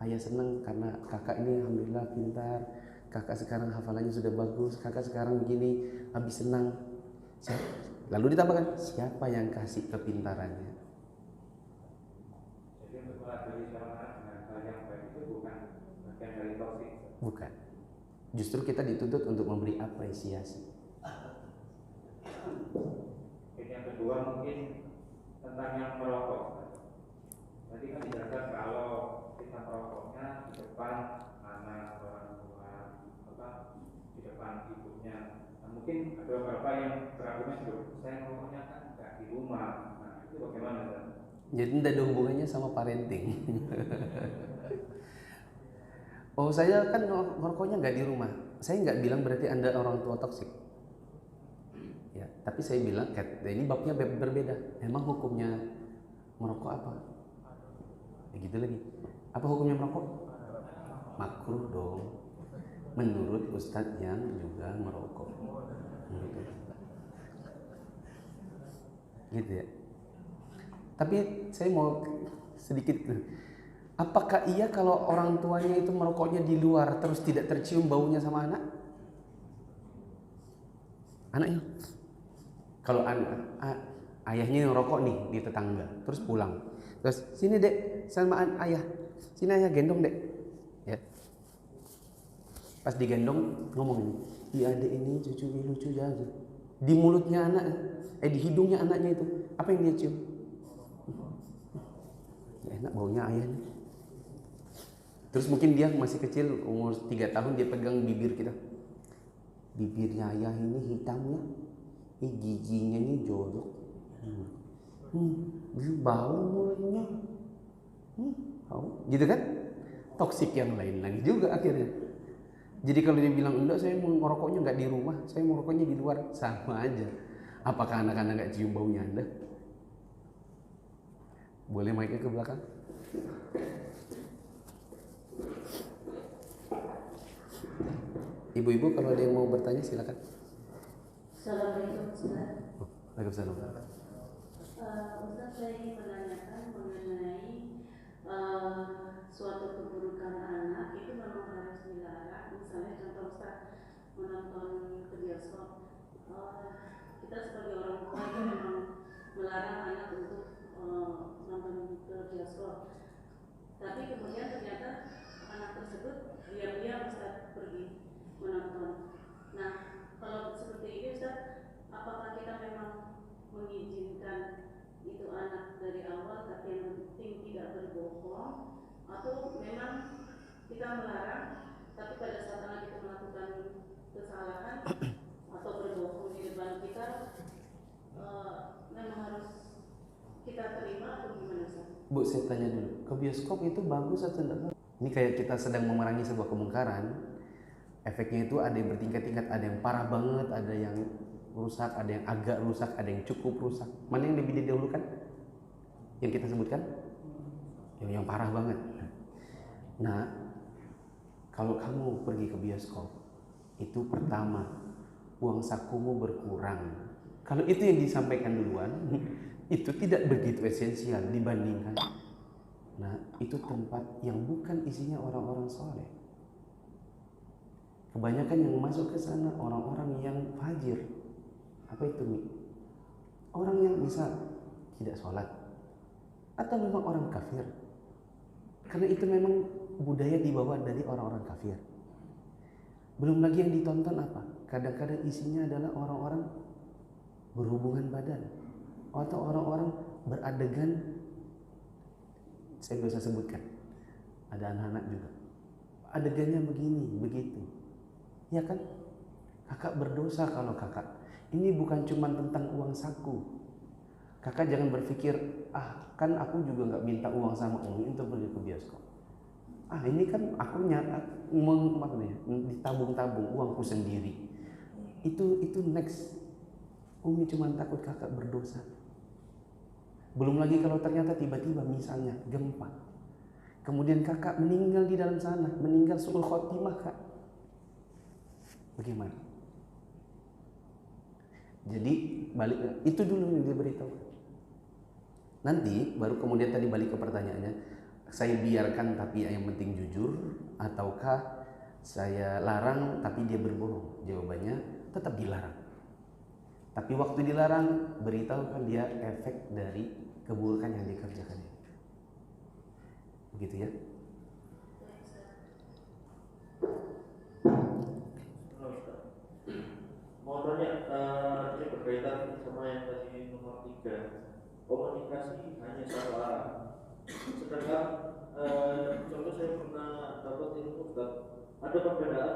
ayah senang karena kakak ini alhamdulillah pintar, kakak sekarang hafalannya sudah bagus, kakak sekarang begini, habis senang. Lalu ditambahkan, siapa yang kasih kepintarannya? Jadi untuk meladeni seorang anak dengan hal yang baik itu bukan bagian dari toksik. Bukan. Justru kita dituntut untuk memberi apresiasi. Yang kedua mungkin tentang yang merokok. Tadi kan dijelaskan kalau kita merokoknya di depan anak, orang tua, di depan ibunya. Nah, mungkin ada beberapa yang berargumen saya merokoknya kan nggak di rumah. Nah, itu bagaimana? Jadi tidak ada hubungannya sama parenting. Oh saya kan merokoknya nggak di rumah. Saya nggak bilang berarti Anda orang tua toksik. Ya, tapi saya bilang ini babnya berbeda. Emang hukumnya merokok apa? Begitu lagi. Apa hukumnya merokok? Makruh dong. Menurut Ustadz yang juga merokok. Gitu ya. Tapi saya mau sedikit. Apakah iya kalau orang tuanya itu merokoknya di luar terus tidak tercium baunya sama anak? Anaknya. Kalau ayahnya yang rokok nih di tetangga, terus pulang, terus sini dek sama ayah, sini ayah gendong dek, ya. Pas digendong ngomong, iya adek ini cucu ini lucu ya, di mulutnya anak, di hidungnya anaknya itu, apa yang dia cium? Ya, enak baunya ayah nih. Terus mungkin dia masih kecil, umur 3 tahun, dia pegang bibir kita, bibirnya ayah ini hitamnya. Giginya ini jorok, bau mulutnya, bau, gitu kan? Toksik yang lain lagi juga akhirnya. Jadi kalau dia bilang enggak, saya mau merokoknya nggak di rumah, saya mau merokoknya di luar, sama aja. Apakah anak-anak nggak cium baunya Anda? Boleh mic-nya ke belakang? Ibu-ibu kalau ada yang mau bertanya silakan. Assalamualaikum Ustaz. Waalaikumsalam. Ustaz, saya ingin menanyakan mengenai suatu keburukan anak itu memang harus dilarang. Misalnya contoh Ustaz menonton ke bioskop, kita sebagai orang tua itu memang melarang anak untuk nonton ke bioskop. Tapi kemudian ternyata anak tersebut diam-diam Ustaz pergi menonton. Nah, kalau seperti ini Ustaz, apakah kita memang mengizinkan itu anak dari awal, tapi yang penting tidak berbohong, atau memang kita melarang, tapi pada saat anak itu melakukan kesalahan atau berbohong di depan kita, memang harus kita terima atau gimana Ustaz? Bu, saya tanya dulu, ke bioskop itu bagus atau tidak? Ini kayak kita sedang memerangi sebuah kemungkaran. Efeknya itu ada yang bertingkat-tingkat, ada yang parah banget, ada yang rusak, ada yang agak rusak, ada yang cukup rusak. Mana yang lebih didahulukan? Yang kita sebutkan? Yang parah banget. Nah, kalau kamu pergi ke bioskop, itu pertama, uang sakumu berkurang. Kalau itu yang disampaikan duluan, itu tidak begitu esensial dibandingkan. Nah, itu tempat yang bukan isinya orang-orang soleh. Kebanyakan yang masuk ke sana orang-orang yang fajir. Apa itu, Mi? Orang yang bisa tidak sholat, atau memang orang kafir. Karena itu memang budaya dibawa dari orang-orang kafir. Belum lagi yang ditonton apa? Kadang-kadang isinya adalah orang-orang berhubungan badan, atau orang-orang beradegan. Saya nggak usah sebutkan. Ada anak-anak juga. Adegannya begini, begitu. Ya kan? Kakak berdosa kalau kakak. Ini bukan cuma tentang uang saku. Kakak jangan berpikir, kan aku juga nggak minta uang sama Umi untuk pergi ke bioskop. Ini kan aku ditabung-tabung uangku sendiri. Itu next. Umi cuma takut kakak berdosa. Belum lagi kalau ternyata tiba-tiba misalnya gempa, kemudian kakak meninggal di dalam sana, meninggal suul khotimah, Kak. Bagaimana? Jadi balik itu dulu yang diberitahu. Nanti baru kemudian tadi balik ke pertanyaannya, saya biarkan tapi yang penting jujur, ataukah saya larang tapi dia berbohong? Jawabannya tetap dilarang. Tapi waktu dilarang, beritahukan dia efek dari keburukan yang dikerjakan. Begitu ya? Mau tanya, ini berkaitan sama yang tadi nomor 3. Komunikasi hanya satu arah. Sedangkan contoh saya pernah dapat ilmu Ustaz, ada perbedaan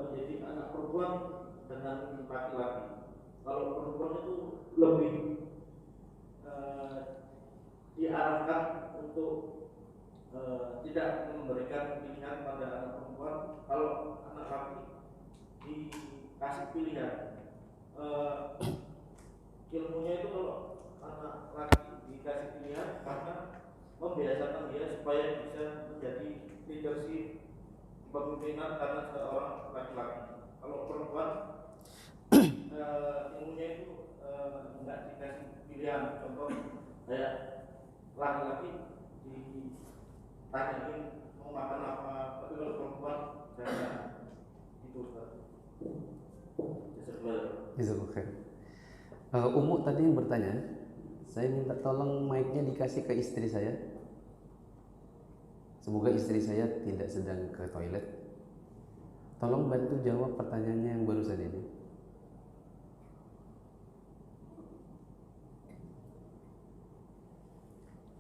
menjadi anak perempuan dengan laki-laki. Kalau perempuan itu lebih diarahkan untuk tidak memberikan pilihan pada anak perempuan. Kalau anak laki dikasih pilihan. Ilmunya itu kalau anak laki dikasih pilihan karena membiasakan dia supaya bisa menjadi leadership kepemimpinan karena seorang laki-laki. Kalau perempuan ilmunya itu enggak dikasih pilihan. Contoh kayak laki-laki ditanyain mau makan apa, tapi kalau perempuan jangan itu Ustaz. Jazakallah. Umu tadi yang bertanya, saya minta tolong mic-nya dikasih ke istri saya. Semoga istri saya tidak sedang ke toilet. Tolong bantu jawab pertanyaannya yang barusan ini.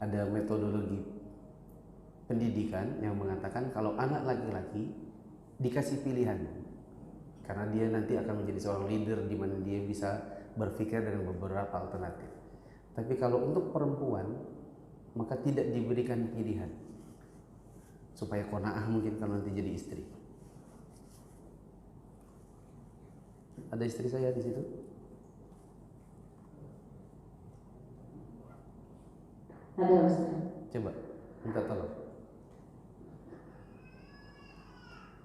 Ada metodologi pendidikan yang mengatakan kalau anak laki-laki dikasih pilihan, karena dia nanti akan menjadi seorang leader di mana dia bisa berpikir dengan beberapa alternatif. Tapi kalau untuk perempuan, maka tidak diberikan pilihan supaya qanaah mungkin kalau nanti jadi istri. Ada istri saya di situ? Ada Ustaz. Coba minta tolong.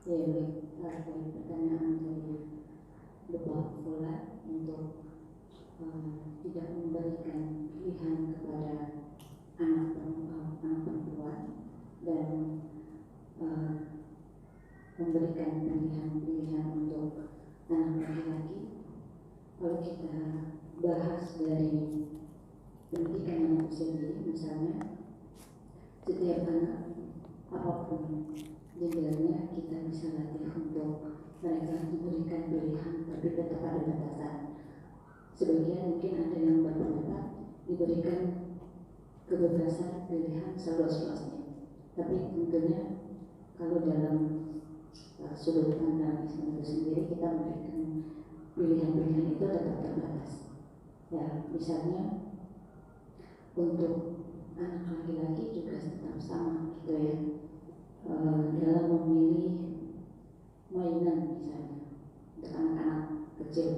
Ya, baik. Pertanyaan saya lupa pula untuk tidak memberikan pilihan kepada anak perempuan dan memberikan pilihan untuk anak laki-laki. Kalau kita bahas dari pendidikan anak usia dini, misalnya setiap anak apapun jenjangnya kita bisa latih untuk mereka diberikan pilihan, tapi tetap ada batasan. Sebagian mungkin ada yang berpendapat diberikan kebebasan pilihan seluas-luasnya, tapi tentunya kalau dalam sudut pandang Islam itu sendiri kita memberikan pilihan-pilihan itu tetap terbatas. Ya, misalnya untuk anak laki-laki juga tetap sama gitu ya, dalam memilih mainan misalnya untuk anak-anak kecil,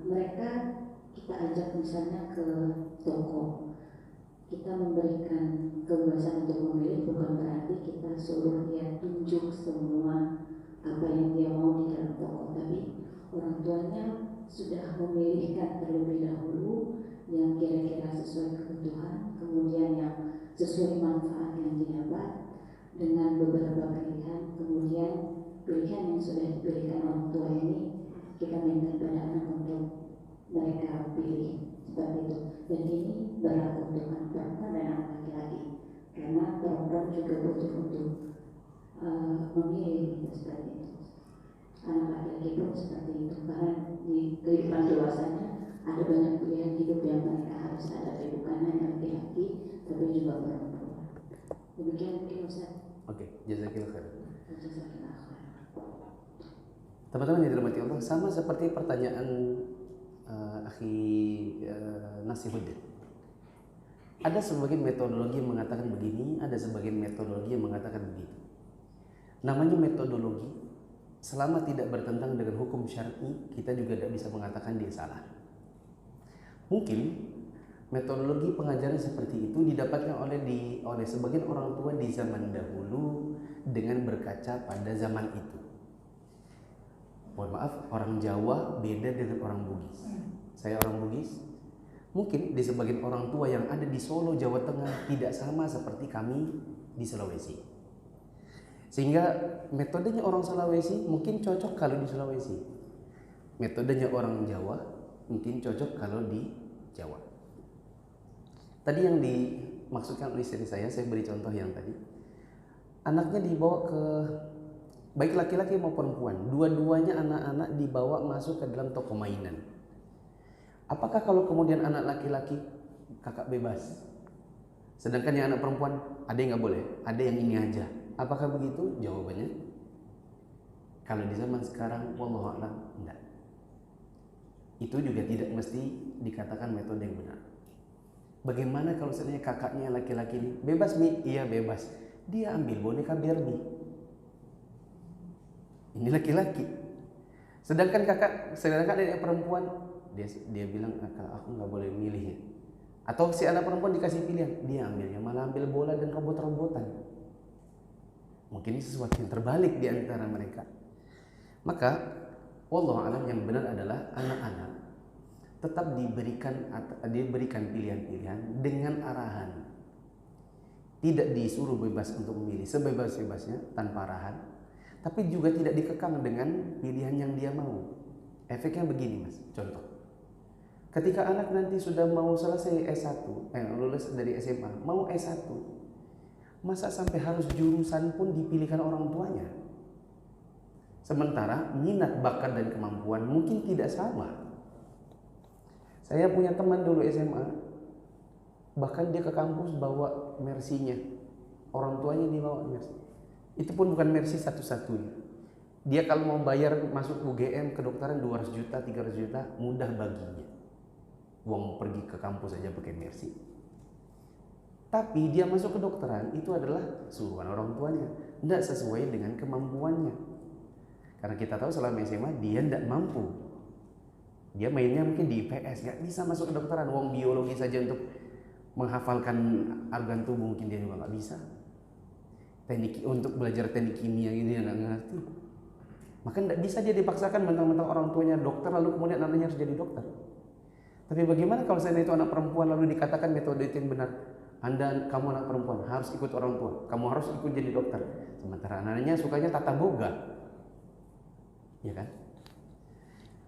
mereka kita ajak misalnya ke toko, kita memberikan kebebasan untuk memilih, bukan berarti kita suruh dia tunjuk semua apa yang dia mau di dalam toko, tapi orang tuanya sudah memilihkan terlebih dahulu yang kira-kira sesuai kebutuhan, kemudian yang sesuai manfaat yang didapat dengan beberapa pilihan, kemudian pilihan yang sudah dipilihkan orang tua ini kita minta pada anak untuk mereka pilih seperti itu. Dan ini berlaku untuk anak perempuan dan anak laki-laki, karena perempuan juga butuh untuk memilih gitu, seperti itu. Anak laki-laki pun seperti itu, karena di kehidupan dewasanya ada banyak pilihan hidup yang mereka harus hadapi, bukan hanya laki-laki tapi juga perempuan. Demikian mungkin Ustaz. Oke, jazakillah khair. Jazakillah khair. Teman-teman yang dirahmati Allah, sama seperti pertanyaan akhi Nasihuddin. Ada sebagian metodologi yang mengatakan begini, ada sebagian metodologi yang mengatakan begitu. Namanya metodologi, selama tidak bertentangan dengan hukum syar'i, kita juga tidak bisa mengatakan dia salah. Mungkin metodologi pengajaran seperti itu didapatkan oleh sebagian orang tua di zaman dahulu dengan berkaca pada zaman itu. Mohon maaf, orang Jawa beda dengan orang Bugis. Saya orang Bugis. Mungkin di sebagian orang tua yang ada di Solo, Jawa Tengah tidak sama seperti kami di Sulawesi. Sehingga metodenya orang Sulawesi mungkin cocok kalau di Sulawesi. Metodenya orang Jawa mungkin cocok kalau di Jawa. Tadi yang dimaksudkan oleh istri saya beri contoh yang tadi. Anaknya dibawa ke, baik laki-laki maupun perempuan, dua-duanya anak-anak dibawa masuk ke dalam toko mainan. Apakah kalau kemudian anak laki-laki kakak bebas, sedangkan yang anak perempuan ada yang nggak boleh, ada yang ini aja? Apakah begitu? Jawabannya, kalau di zaman sekarang, wallahu a'lam, enggak. Itu juga tidak mesti dikatakan metode yang benar. Bagaimana kalau seandainya kakaknya laki-laki ini bebas Mi? Iya bebas. Dia ambil boneka Barbie. Ini laki-laki. Sedangkan adik perempuan, dia bilang, aku nggak boleh milih ya. Atau si anak perempuan dikasih pilihan, dia ambilnya malah ambil bola dan robot-robotan. Mungkin ini sesuatu yang terbalik di antara mereka. Maka wallahu a'lam, yang benar adalah anak-anak tetap diberikan pilihan-pilihan dengan arahan. Tidak disuruh bebas untuk memilih sebebas-bebasnya tanpa arahan, tapi juga tidak dikekang dengan pilihan yang dia mau. Efeknya begini Mas, contoh. Ketika anak nanti sudah mau selesai S1, lulus dari SMA, mau S1, masa sampai harus jurusan pun dipilihkan orang tuanya? Sementara minat, bakat, dan kemampuan mungkin tidak sama. Saya punya teman dulu SMA, bahkan dia ke kampus bawa Mercy-nya, orang tuanya dibawa Mercy. Itu pun bukan Mercy satu-satunya. Dia kalau mau bayar masuk UGM kedokteran 200 juta, 300 juta, mudah baginya. Uang pergi ke kampus saja pakai Mercy. Tapi dia masuk kedokteran itu adalah suruhan orang tuanya, tidak sesuai dengan kemampuannya. Karena kita tahu selama SMA dia tidak mampu. Dia mainnya mungkin di IPS, nggak bisa masuk kedokteran. Uang biologi saja untuk menghafalkan organ tubuh mungkin dia juga nggak bisa. Untuk belajar teknik kimia ini nggak ngerti. Maka tidak bisa dia dipaksakan mentang-mentang orang tuanya dokter lalu kemudian anaknya harus jadi dokter. Tapi bagaimana kalau saya itu anak perempuan lalu dikatakan metode itu yang benar? Kamu anak perempuan harus ikut orang tua, kamu harus ikut jadi dokter. Sementara anaknya sukanya tata boga, ya kan?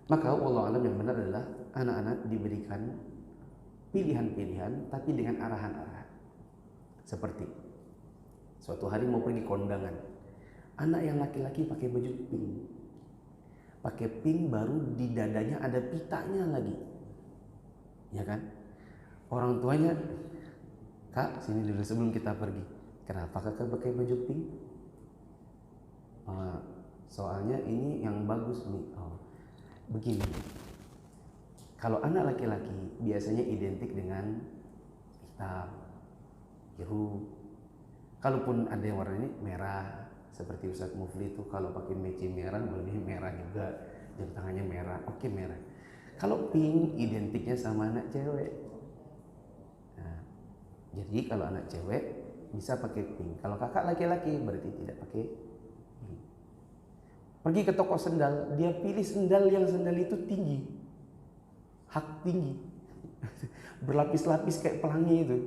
Maka wallahu a'lam yang benar adalah anak-anak diberikan pilihan-pilihan tapi dengan arahan-arahan. Seperti suatu hari mau pergi kondangan, anak yang laki-laki pakai baju pink, pakai pink baru di dadanya ada pitanya lagi, ya kan? Orang tuanya, Kak sini dulu sebelum kita pergi, Kenapa kakak pakai baju pink? Soalnya ini yang bagus nih. Begini. Kalau anak laki-laki biasanya identik dengan hitam, biru. Kalaupun ada yang warnanya merah, seperti Ustadz Mufli itu kalau pakai meci merah, boleh merah juga, jam tangannya merah, oke merah. Kalau pink identiknya sama anak cewek. Nah, jadi kalau anak cewek bisa pakai pink. Kalau kakak laki-laki berarti tidak pakai pink. Pergi ke toko sendal, dia pilih sendal yang sendal itu tinggi, hak tinggi, berlapis-lapis kayak pelangi itu.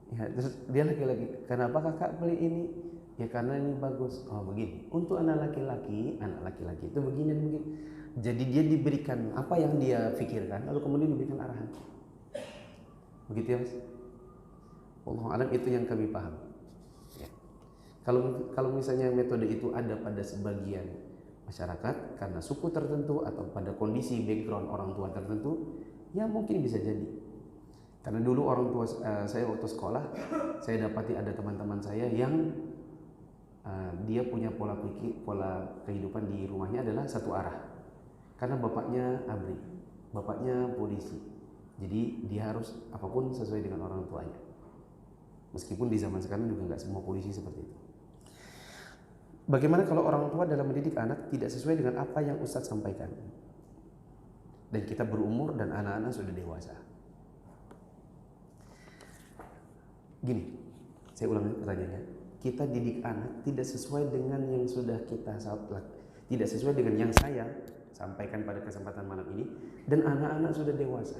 Ya, terus dia laki-laki, kenapa kakak beli ini? Ya karena ini bagus. Oh begini. Untuk anak laki-laki itu begini dan begini. Jadi dia diberikan apa yang dia pikirkan, lalu kemudian diberikan arahan. Begitu ya mas? Wallahu a'lam, itu yang kami paham. Ya. Kalau misalnya metode itu ada pada sebagian masyarakat karena suku tertentu atau pada kondisi background orang tua tertentu, ya mungkin bisa jadi. Karena dulu orang tua saya waktu sekolah, saya dapati ada teman-teman saya yang dia punya pola kehidupan di rumahnya adalah satu arah. Karena bapaknya ABRI, bapaknya polisi. Jadi dia harus apapun sesuai dengan orang tuanya. Meskipun di zaman sekarang juga nggak semua polisi seperti itu. Bagaimana kalau orang tua dalam mendidik anak tidak sesuai dengan apa yang Ustadz sampaikan? Dan kita berumur dan anak-anak sudah dewasa. Gini, saya ulangi pertanyaannya. Kita didik anak tidak sesuai dengan yang sudah kita tidak sesuai dengan yang saya sampaikan pada kesempatan malam ini, dan anak-anak sudah dewasa.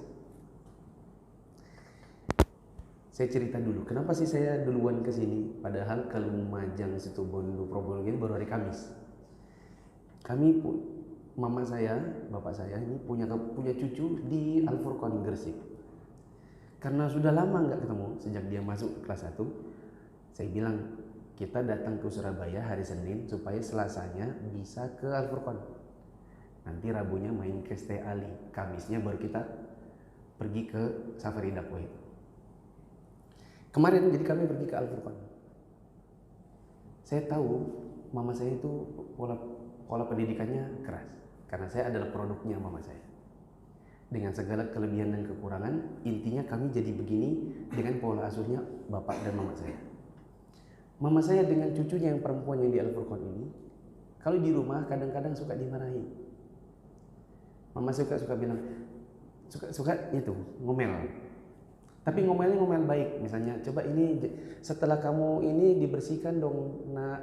Saya cerita dulu, kenapa sih saya duluan ke sini? Padahal ke Lumajang, Situbondo, Probolinggo ini baru hari Kamis. Kami mama saya, bapak saya ini punya cucu di Al Furqon Gresik. Karena sudah lama nggak ketemu sejak dia masuk kelas 1, saya bilang kita datang ke Surabaya hari Senin supaya Selasanya bisa ke Al Furqon. Nanti Rabunya main ke ST Ali, Kamisnya baru kita pergi ke Safari Dakwah itu. Kemarin jadi kami pergi ke Al Furqon. Saya tahu mama saya itu pola pendidikannya keras, karena saya adalah produknya mama saya. Dengan segala kelebihan dan kekurangan, intinya kami jadi begini dengan pola asuhnya bapak dan mama saya. Mama saya dengan cucunya yang perempuan yang di Al Furqon ini, kalau di rumah kadang-kadang suka dimarahi. Mama suka bilang, suka itu ngomel. Tapi ngomelnya ngomel baik. Misalnya, coba ini setelah kamu ini dibersihkan dong, nak.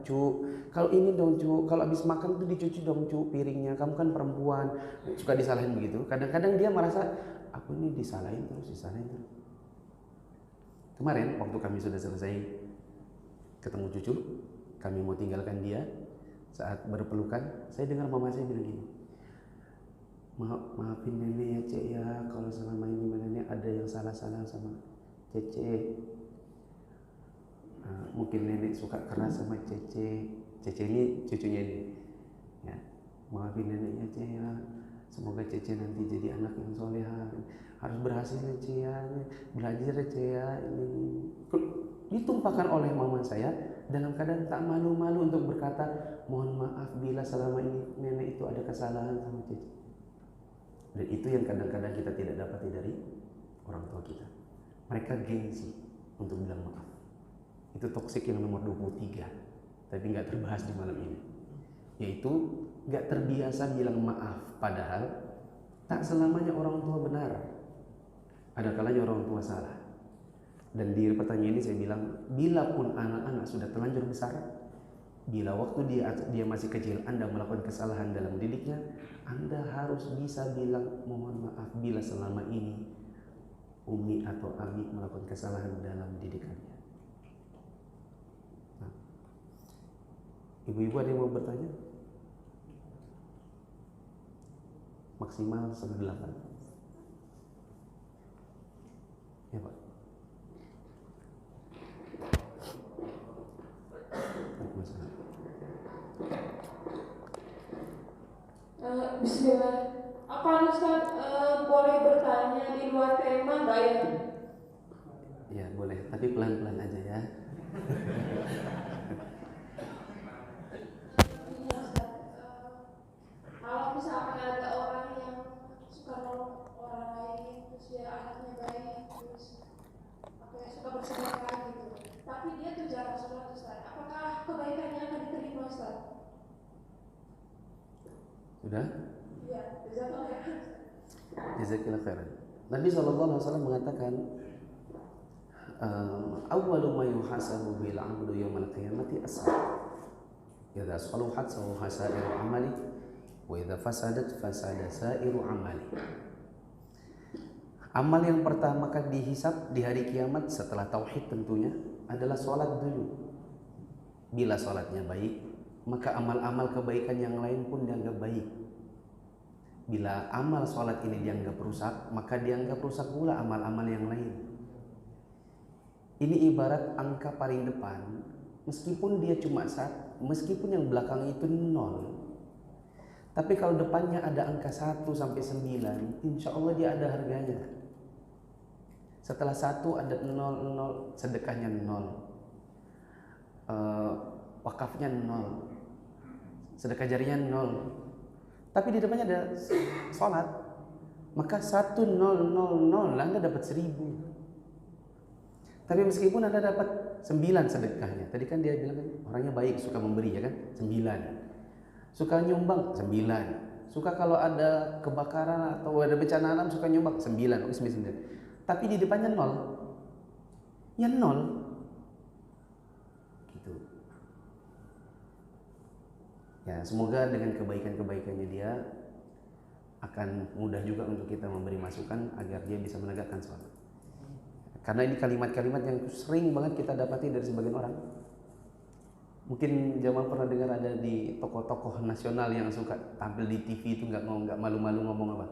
Cu, kalau ini dong cu, kalau habis makan tuh dicuci dong cu piringnya, kamu kan perempuan, suka disalahin begitu. Kadang-kadang dia merasa aku ini disalahin terus. Kemarin waktu kami sudah selesai ketemu cucu, kami mau tinggalkan dia, saat berpelukan, saya dengar mama saya bilang gini, maafin nenek ya cek ya, kalau selama ini nenek ada yang salah-salah sama Cece. Mungkin nenek suka keras sama Cece ini cucunya ini ya, maafin neneknya Cece ya, semoga Cece nanti jadi anak yang soleha, harus berhasil ya Cece ya, belajar ya Cece ya. Ini ditumpahkan oleh mama saya dalam keadaan tak malu-malu untuk berkata mohon maaf bila selama ini nenek itu ada kesalahan sama Cece. Dan itu yang kadang-kadang kita tidak dapati dari orang tua kita. Mereka gengsi untuk bilang maaf. Itu toksik yang nomor 23, tapi nggak terbahas di malam ini, yaitu nggak terbiasa bilang maaf, padahal tak selamanya orang tua benar, ada kalanya orang tua salah. Dan di pertanyaan ini saya bilang, bila pun anak-anak sudah terlanjur besar, bila waktu dia masih kecil Anda melakukan kesalahan dalam didiknya, Anda harus bisa bilang mohon maaf bila selama ini Umi atau Abi melakukan kesalahan dalam didikannya. Ibu-ibu ada yang mau bertanya? Maksimal 7:30. Ya Pak. Bismillah. Apa Ustaz boleh bertanya di luar tema nggak ya? Ya boleh, tapi pelan-pelan aja ya. Iya, Ustaz. Kalau misalkan ada orang yang suka nolong orang lain, terus dia anaknya baik, terus suka bersedekah gitu, tapi dia tuh jarang sholat, Ustaz. Apakah kebaikannya akan diterima, Ustaz? Sudah? Iya, jazakallah khairan. Jazakallahu khairan. Nabi SAW mengatakan, awwalu ma yuhasabu bil 'abdu yaumal qiyamati as-salat. Idza saluhat saluha sa'iru 'amali wa idza fasadat fasada sa'iru 'amali. Amal yang pertama kali dihisab di hari kiamat setelah tauhid tentunya adalah sholat dulu. Bila sholatnya baik, maka amal-amal kebaikan yang lain pun dianggap baik. Bila amal sholat ini dianggap rusak, maka dianggap rusak pula amal-amal yang lain. Ini ibarat angka paling depan, meskipun dia cuma meskipun yang belakang itu 0. Tapi kalau depannya ada angka 1 sampai 9, insya Allah dia ada harganya. Setelah 1 ada 0, sedekahnya 0, wakafnya 0, sedekah jarinya 0. Tapi di depannya ada sholat, maka 1,000 Anda dapat 1.000. Tapi meskipun Anda dapat 9 sedekahnya, tadi kan dia bilang kan, orangnya baik, suka memberi ya kan, 9. Suka nyumbang 9. Suka kalau ada kebakaran atau ada bencana alam suka nyumbang 9. Oke, 9. Tapi di depannya 0. Ya 0. Gitu. Ya, semoga dengan kebaikan-kebaikannya dia akan mudah juga untuk kita memberi masukan agar dia bisa menegakkan sholat. Karena ini kalimat-kalimat yang sering banget kita dapati dari sebagian orang. Mungkin Jamal pernah dengar ada di tokoh-tokoh nasional yang suka tampil di TV itu nggak malu-malu ngomong apa.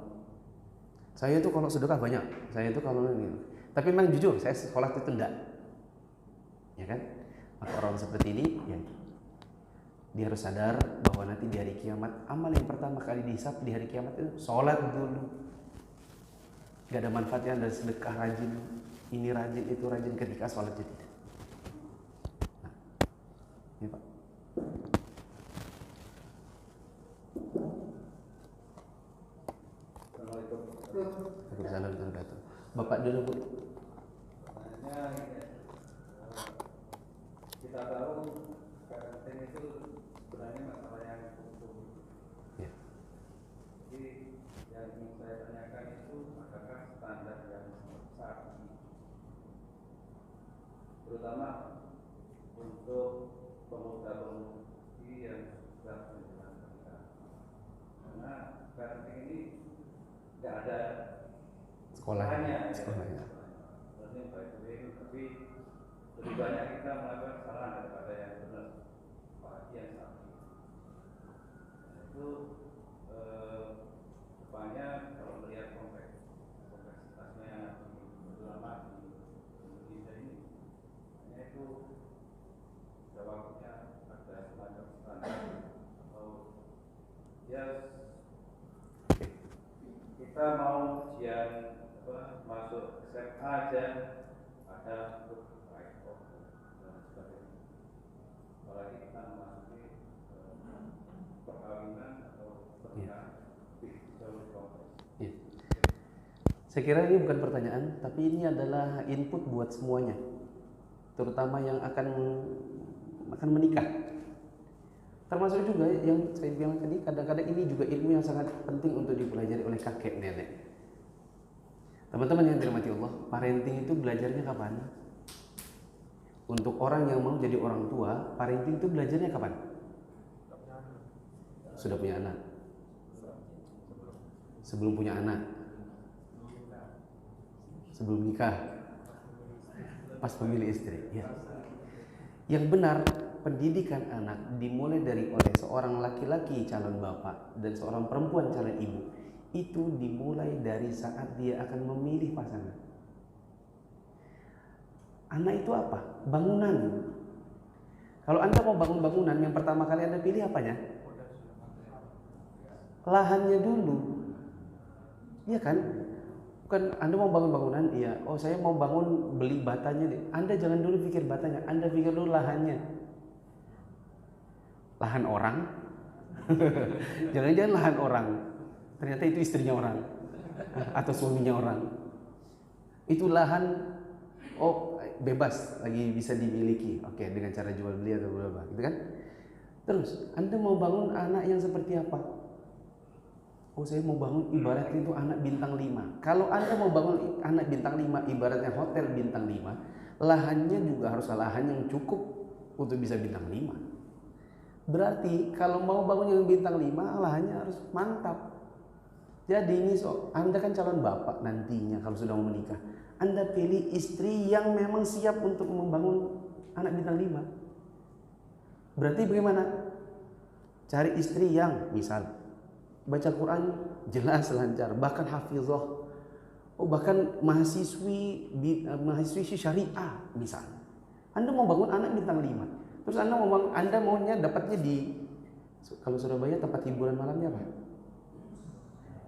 Saya tuh kalau sedekah banyak, saya tuh kalau ini. Tapi memang jujur, saya sholat itu enggak. Ya kan? Maka orang seperti ini, ya, dia harus sadar bahwa nanti di hari kiamat amal yang pertama kali dihisab di hari kiamat itu sholat dulu. Gak ada manfaatnya dari sedekah rajin, ini rajin itu rajin ketika sholat jadi tidak. Nah, ini Pak. Assalamualaikum. Waalaikumsalam warahmatullahi wabarakatuh. Bapak dulu Bu. Pertanyaannya ini, kita tahu karantina itu sebenarnya masalah yang hukum. Ya. Jadi yang ingin saya tanyakan itu apakah standar yang besar, terutama untuk pemuda-pemudi yang sudah menjelang pernikahan. Karena karantina ini nggak ada Sekolahnya. Berarti baik-baik, tapi lebih banyak kita melakukan kesalahan daripada yang benar, apalagi yang salah. Itu depannya kalau melihat kompleksitasnya terutama di Indonesia ini, hanya itu jawabnya ada semacam standar atau ya kita mau ujian masuk SMA aja ada untuk raipot dan sebagainya. Apalagi kita memasuki perkawinan atau pernikahan jauh kompleks. Ya. Saya kira ini bukan pertanyaan, tapi ini adalah input buat semuanya, terutama yang akan menikah. Termasuk juga yang saya bilang tadi, kadang-kadang ini juga ilmu yang sangat penting untuk dipelajari oleh kakek nenek. Teman-teman yang dirahmati Allah, parenting itu belajarnya kapan? Untuk orang yang mau jadi orang tua, parenting itu belajarnya kapan? Sudah punya anak? Sebelum punya anak? Sebelum nikah? Pas memilih istri? Ya. Yang benar, pendidikan anak dimulai dari oleh seorang laki-laki calon bapak dan seorang perempuan calon ibu. Itu dimulai dari saat dia akan memilih pasangan. Anak itu apa? Bangunan. Kalau Anda mau bangun bangunan, yang pertama kali Anda pilih apanya? Lahannya dulu. Iya kan? Bukan Anda mau bangun bangunan, iya. Oh saya mau bangun, beli batanya. Anda jangan dulu pikir batanya, Anda pikir dulu lahannya. Lahan orang. Jangan-jangan lahan orang. Ternyata itu istrinya orang atau suaminya orang. Itu lahan, oh bebas lagi bisa dimiliki. Oke, dengan cara jual beli atau berapa, gitu kan? Terus Anda mau bangun anak yang seperti apa? Oh saya mau bangun ibaratnya itu anak bintang 5. Kalau Anda mau bangun anak bintang 5 ibaratnya hotel bintang 5, lahannya juga harus lahan yang cukup untuk bisa bintang 5. Berarti kalau mau bangun yang bintang 5, lahannya harus mantap. Jadi ini Anda kan calon bapak nantinya kalau sudah mau menikah. Anda pilih istri yang memang siap untuk membangun anak bintang 5. Berarti bagaimana? Cari istri yang misal baca Quran jelas lancar, bahkan hafizah, bahkan mahasiswi syariah misal. Anda mau bangun anak bintang 5. Terus Anda maunya dapatnya di, kalau Surabaya tempat hiburan malamnya apa?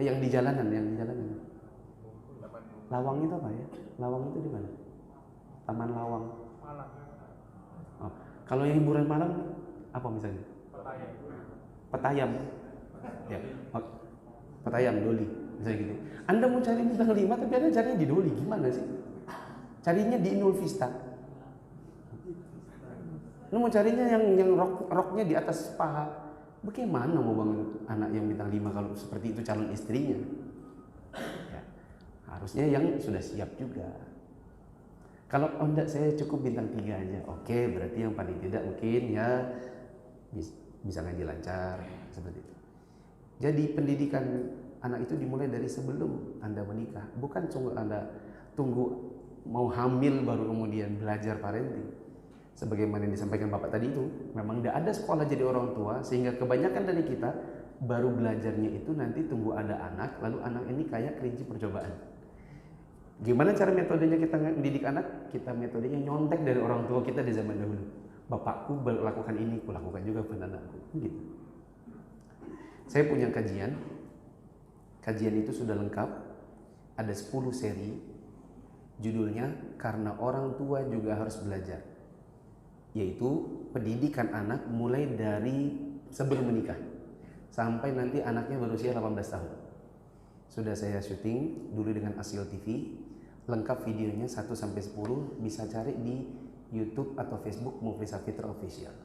Yang di jalanan. Lawang itu apa ya? Lawang itu di mana? Taman Lawang. Oh, kalau yang hiburan malam apa misalnya? Petayam. Ya. Oh, Petayam, Doli, misalnya gitu. Anda mau cari bintang 5 tapi Anda carinya di Doli, gimana sih? Carinya di Inul Vista. Lu mau carinya yang roknya di atas paha. Bagaimana mau bangun anak yang bintang 5 kalau seperti itu calon istrinya? Ya, harusnya yang sudah siap juga. Kalau enggak saya cukup bintang 3 aja. Oke, berarti yang paling tidak mungkin ya bisa ngaji lancar seperti itu. Jadi pendidikan anak itu dimulai dari sebelum Anda menikah, bukan tunggu mau hamil baru kemudian belajar parenting. Sebagaimana yang disampaikan Bapak tadi itu, memang tidak ada sekolah jadi orang tua, sehingga kebanyakan dari kita baru belajarnya itu nanti tunggu ada anak, lalu anak ini kayak kelinci percobaan. Gimana cara metodenya kita mendidik anak? Kita metodenya nyontek dari orang tua kita di zaman dahulu. Bapakku lakukan ini, aku lakukan juga pada anakku. Gitu. Saya punya kajian itu sudah lengkap, ada 10 seri, judulnya Karena Orang Tua Juga Harus Belajar, yaitu pendidikan anak mulai dari sebelum menikah sampai nanti anaknya berusia 18 tahun. Sudah saya syuting dulu dengan Asil TV, lengkap videonya 1-10, bisa cari di YouTube atau Facebook Muflisa Fitra Official.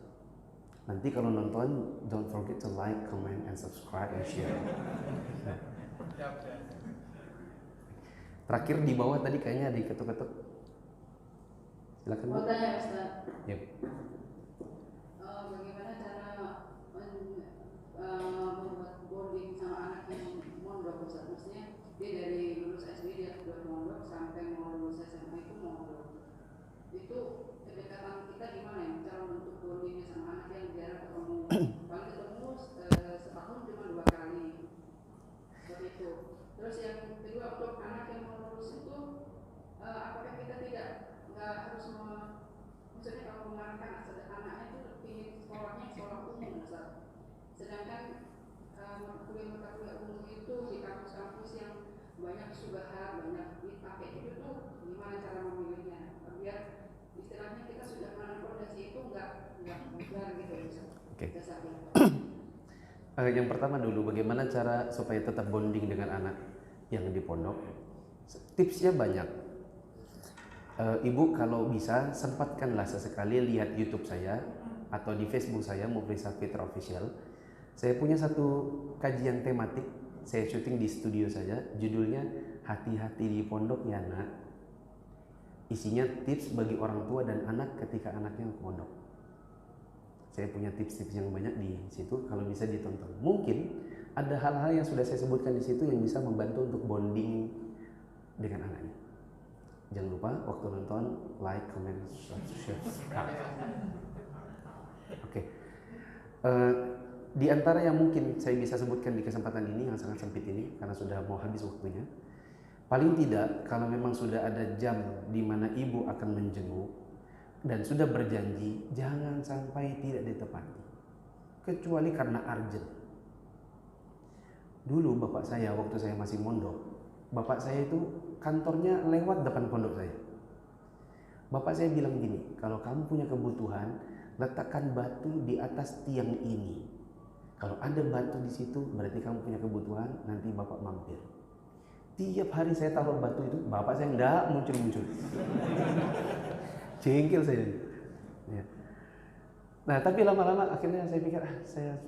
Nanti kalau nonton, don't forget to like, comment, and subscribe and share. Terakhir di bawah tadi kayaknya ada ketuk-ketuk. Silakan. Mau tanya Ustaz. Yep. Bagaimana cara membuat bonding sama anak yang mondok Ustaz? Maksudnya dia dari lulus SD dia sudah mondok sampai mau lulus SMA itu mondok. Itu kedekatan kita gimana ya? Cara untuk bondingnya sama anak yang jarang ketemu, paling ketemu setahun cuma 2 kali. Seperti itu. Terus yang kedua untuk anak yang mau lulus itu apakah kita nggak harus maksudnya kalau mengarahkan anaknya itu ingin sekolahnya sekolah umum Ustaz. Sedangkan kuliah umum itu di kampus-kampus yang banyak subhat, banyak dipakai itu tuh gimana cara memilihnya biar istilahnya kita sudah menanam fondasi itu nggak bubar gitu Ustaz. Oke. Yang pertama dulu, bagaimana cara supaya tetap bonding dengan anak yang di pondok? Tipsnya banyak. Ibu kalau bisa sempatkanlah sesekali lihat YouTube saya atau di Facebook saya Muflisa Fitra Official. Saya punya satu kajian tematik, saya syuting di studio saja, judulnya Hati-hati di Pondok Ya Nak. Isinya tips bagi orang tua dan anak ketika anaknya ke pondok. Saya punya tips-tips yang banyak di situ, kalau bisa ditonton. Mungkin ada hal-hal yang sudah saya sebutkan di situ yang bisa membantu untuk bonding dengan anaknya. Jangan lupa waktu nonton like, comment, share. Oke. Di antara yang mungkin saya bisa sebutkan di kesempatan ini yang sangat sempit ini karena sudah mau habis waktunya. Paling tidak kalau memang sudah ada jam di mana ibu akan menjenguk dan sudah berjanji jangan sampai tidak ditepati. Kecuali karena urgent. Dulu bapak saya waktu saya masih mondok, bapak saya itu kantornya lewat depan pondok saya. Bapak saya bilang gini, kalau kamu punya kebutuhan, letakkan batu di atas tiang ini. Kalau ada batu di situ, berarti kamu punya kebutuhan, nanti bapak mampir. Tiap hari saya taruh batu itu, bapak saya enggak muncul-muncul. Jengkel saya. Ya. Nah, tapi lama-lama akhirnya saya pikir, saya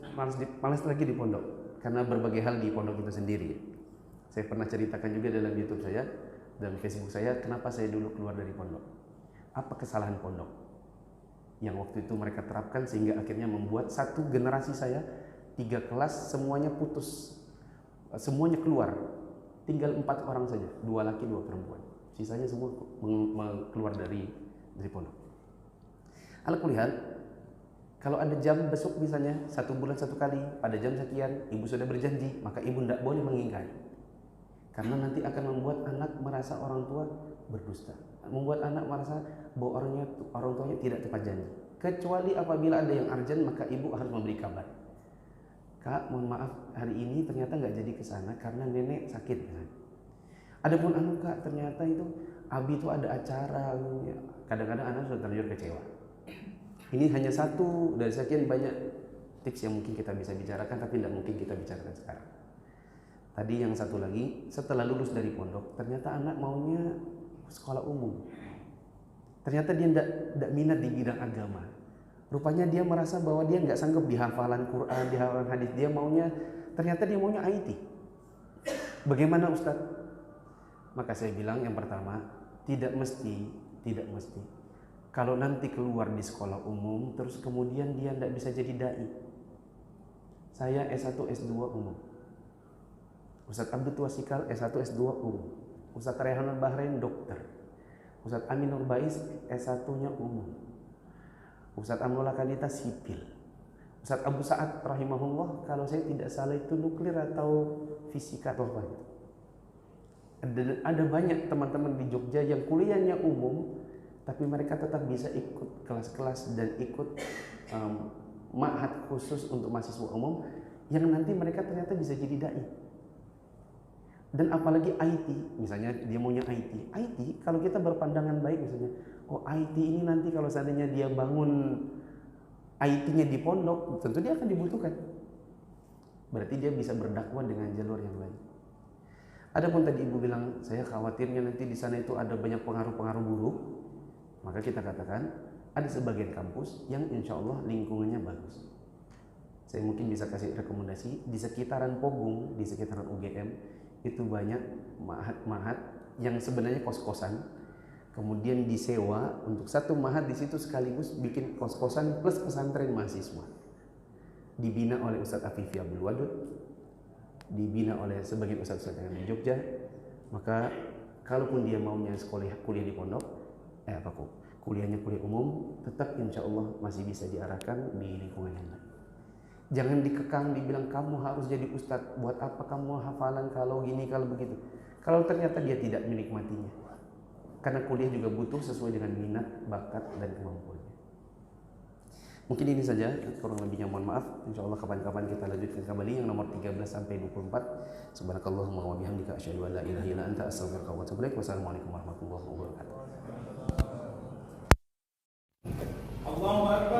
malas lagi di pondok. Karena berbagai hal di pondok itu sendiri. Saya pernah ceritakan juga dalam YouTube saya, dalam Facebook saya, kenapa saya dulu keluar dari pondok. Apa kesalahan pondok yang waktu itu mereka terapkan sehingga akhirnya membuat satu generasi saya 3 kelas semuanya putus, semuanya keluar, tinggal 4 orang saja, 2 laki 2 perempuan, sisanya semua keluar dari pondok. Alhamdulillah, kalau ada jam besok misalnya 1 bulan 1 kali pada jam sekian ibu sudah berjanji, maka ibu tidak boleh mengingkari, karena nanti akan membuat anak merasa orang tua berdusta, membuat anak merasa bahwa orang tuanya tidak tepat janji. Kecuali apabila ada yang urgent, maka ibu harus memberi kabar. Kak, mohon maaf hari ini ternyata nggak jadi ke sana karena nenek sakit. Adapun anu kak, ternyata itu Abi itu ada acara. Kadang-kadang anak sudah terlanjur kecewa. Ini hanya satu dari sekian banyak tips yang mungkin kita bisa bicarakan, tapi tidak mungkin kita bicarakan sekarang. Tadi yang satu lagi, setelah lulus dari pondok, ternyata anak maunya sekolah umum. Ternyata dia tidak minat di bidang agama. Rupanya dia merasa bahwa dia nggak sanggup di hafalan Quran, di hafalan hadis. Ternyata dia maunya IT. Bagaimana Ustaz? Maka saya bilang yang pertama, tidak mesti. Kalau nanti keluar di sekolah umum, terus kemudian dia tidak bisa jadi dai. Saya S1, S2 umum. Ustaz Abdul Tuasikal S1, S2 umum. Ustaz Rehanul Bahrain dokter. Ustaz Amin Nur Bais S1-nya umum. Ustaz Amrullah Kanita sipil. Ustaz Abu Sa'ad rahimahullah kalau saya tidak salah itu nuklir atau fisika atau apa itu. Ada banyak teman-teman di Jogja yang kuliahnya umum tapi mereka tetap bisa ikut kelas-kelas dan ikut ma'had khusus untuk mahasiswa umum yang nanti mereka ternyata bisa jadi dai. Dan apalagi IT, misalnya dia maunya IT kalau kita berpandangan baik misalnya, IT ini nanti kalau seandainya dia bangun IT-nya di pondok, tentu dia akan dibutuhkan. Berarti dia bisa berdakwah dengan jalur yang lain. Adapun tadi ibu bilang, saya khawatirnya nanti di sana itu ada banyak pengaruh-pengaruh buruk, maka kita katakan ada sebagian kampus yang insya Allah lingkungannya bagus. Saya mungkin bisa kasih rekomendasi di sekitaran Pogung, di sekitaran UGM. Itu banyak mahat yang sebenarnya kos-kosan, kemudian disewa untuk satu mahat di situ sekaligus bikin kos-kosan plus pesantren mahasiswa. Dibina oleh Ustadz Afifi Abdul Wadud, dibina oleh sebagian ustadz yang di Jogja. Maka kalaupun dia maunya kuliah di pondok, kuliahnya kuliah umum, tetap insya Allah masih bisa diarahkan di lingkungan yang lain. Jangan dikekang, dibilang kamu harus jadi ustadz. Buat apa kamu hafalan kalau gini, kalau begitu. Kalau ternyata dia tidak menikmatinya. Karena kuliah juga butuh sesuai dengan minat, bakat, dan kemampuannya. Mungkin ini saja, kurang lebihnya mohon maaf. Insya Allah kapan-kapan kita lanjutkan kembali yang nomor 13 sampai 24. Subhanakallahumma wa bihamdika asyhadu an la ilaha illa anta astaghfiruka wa atubu ilaik. Wassalamualaikum warahmatullahi wabarakatuh. Allahu Akbar.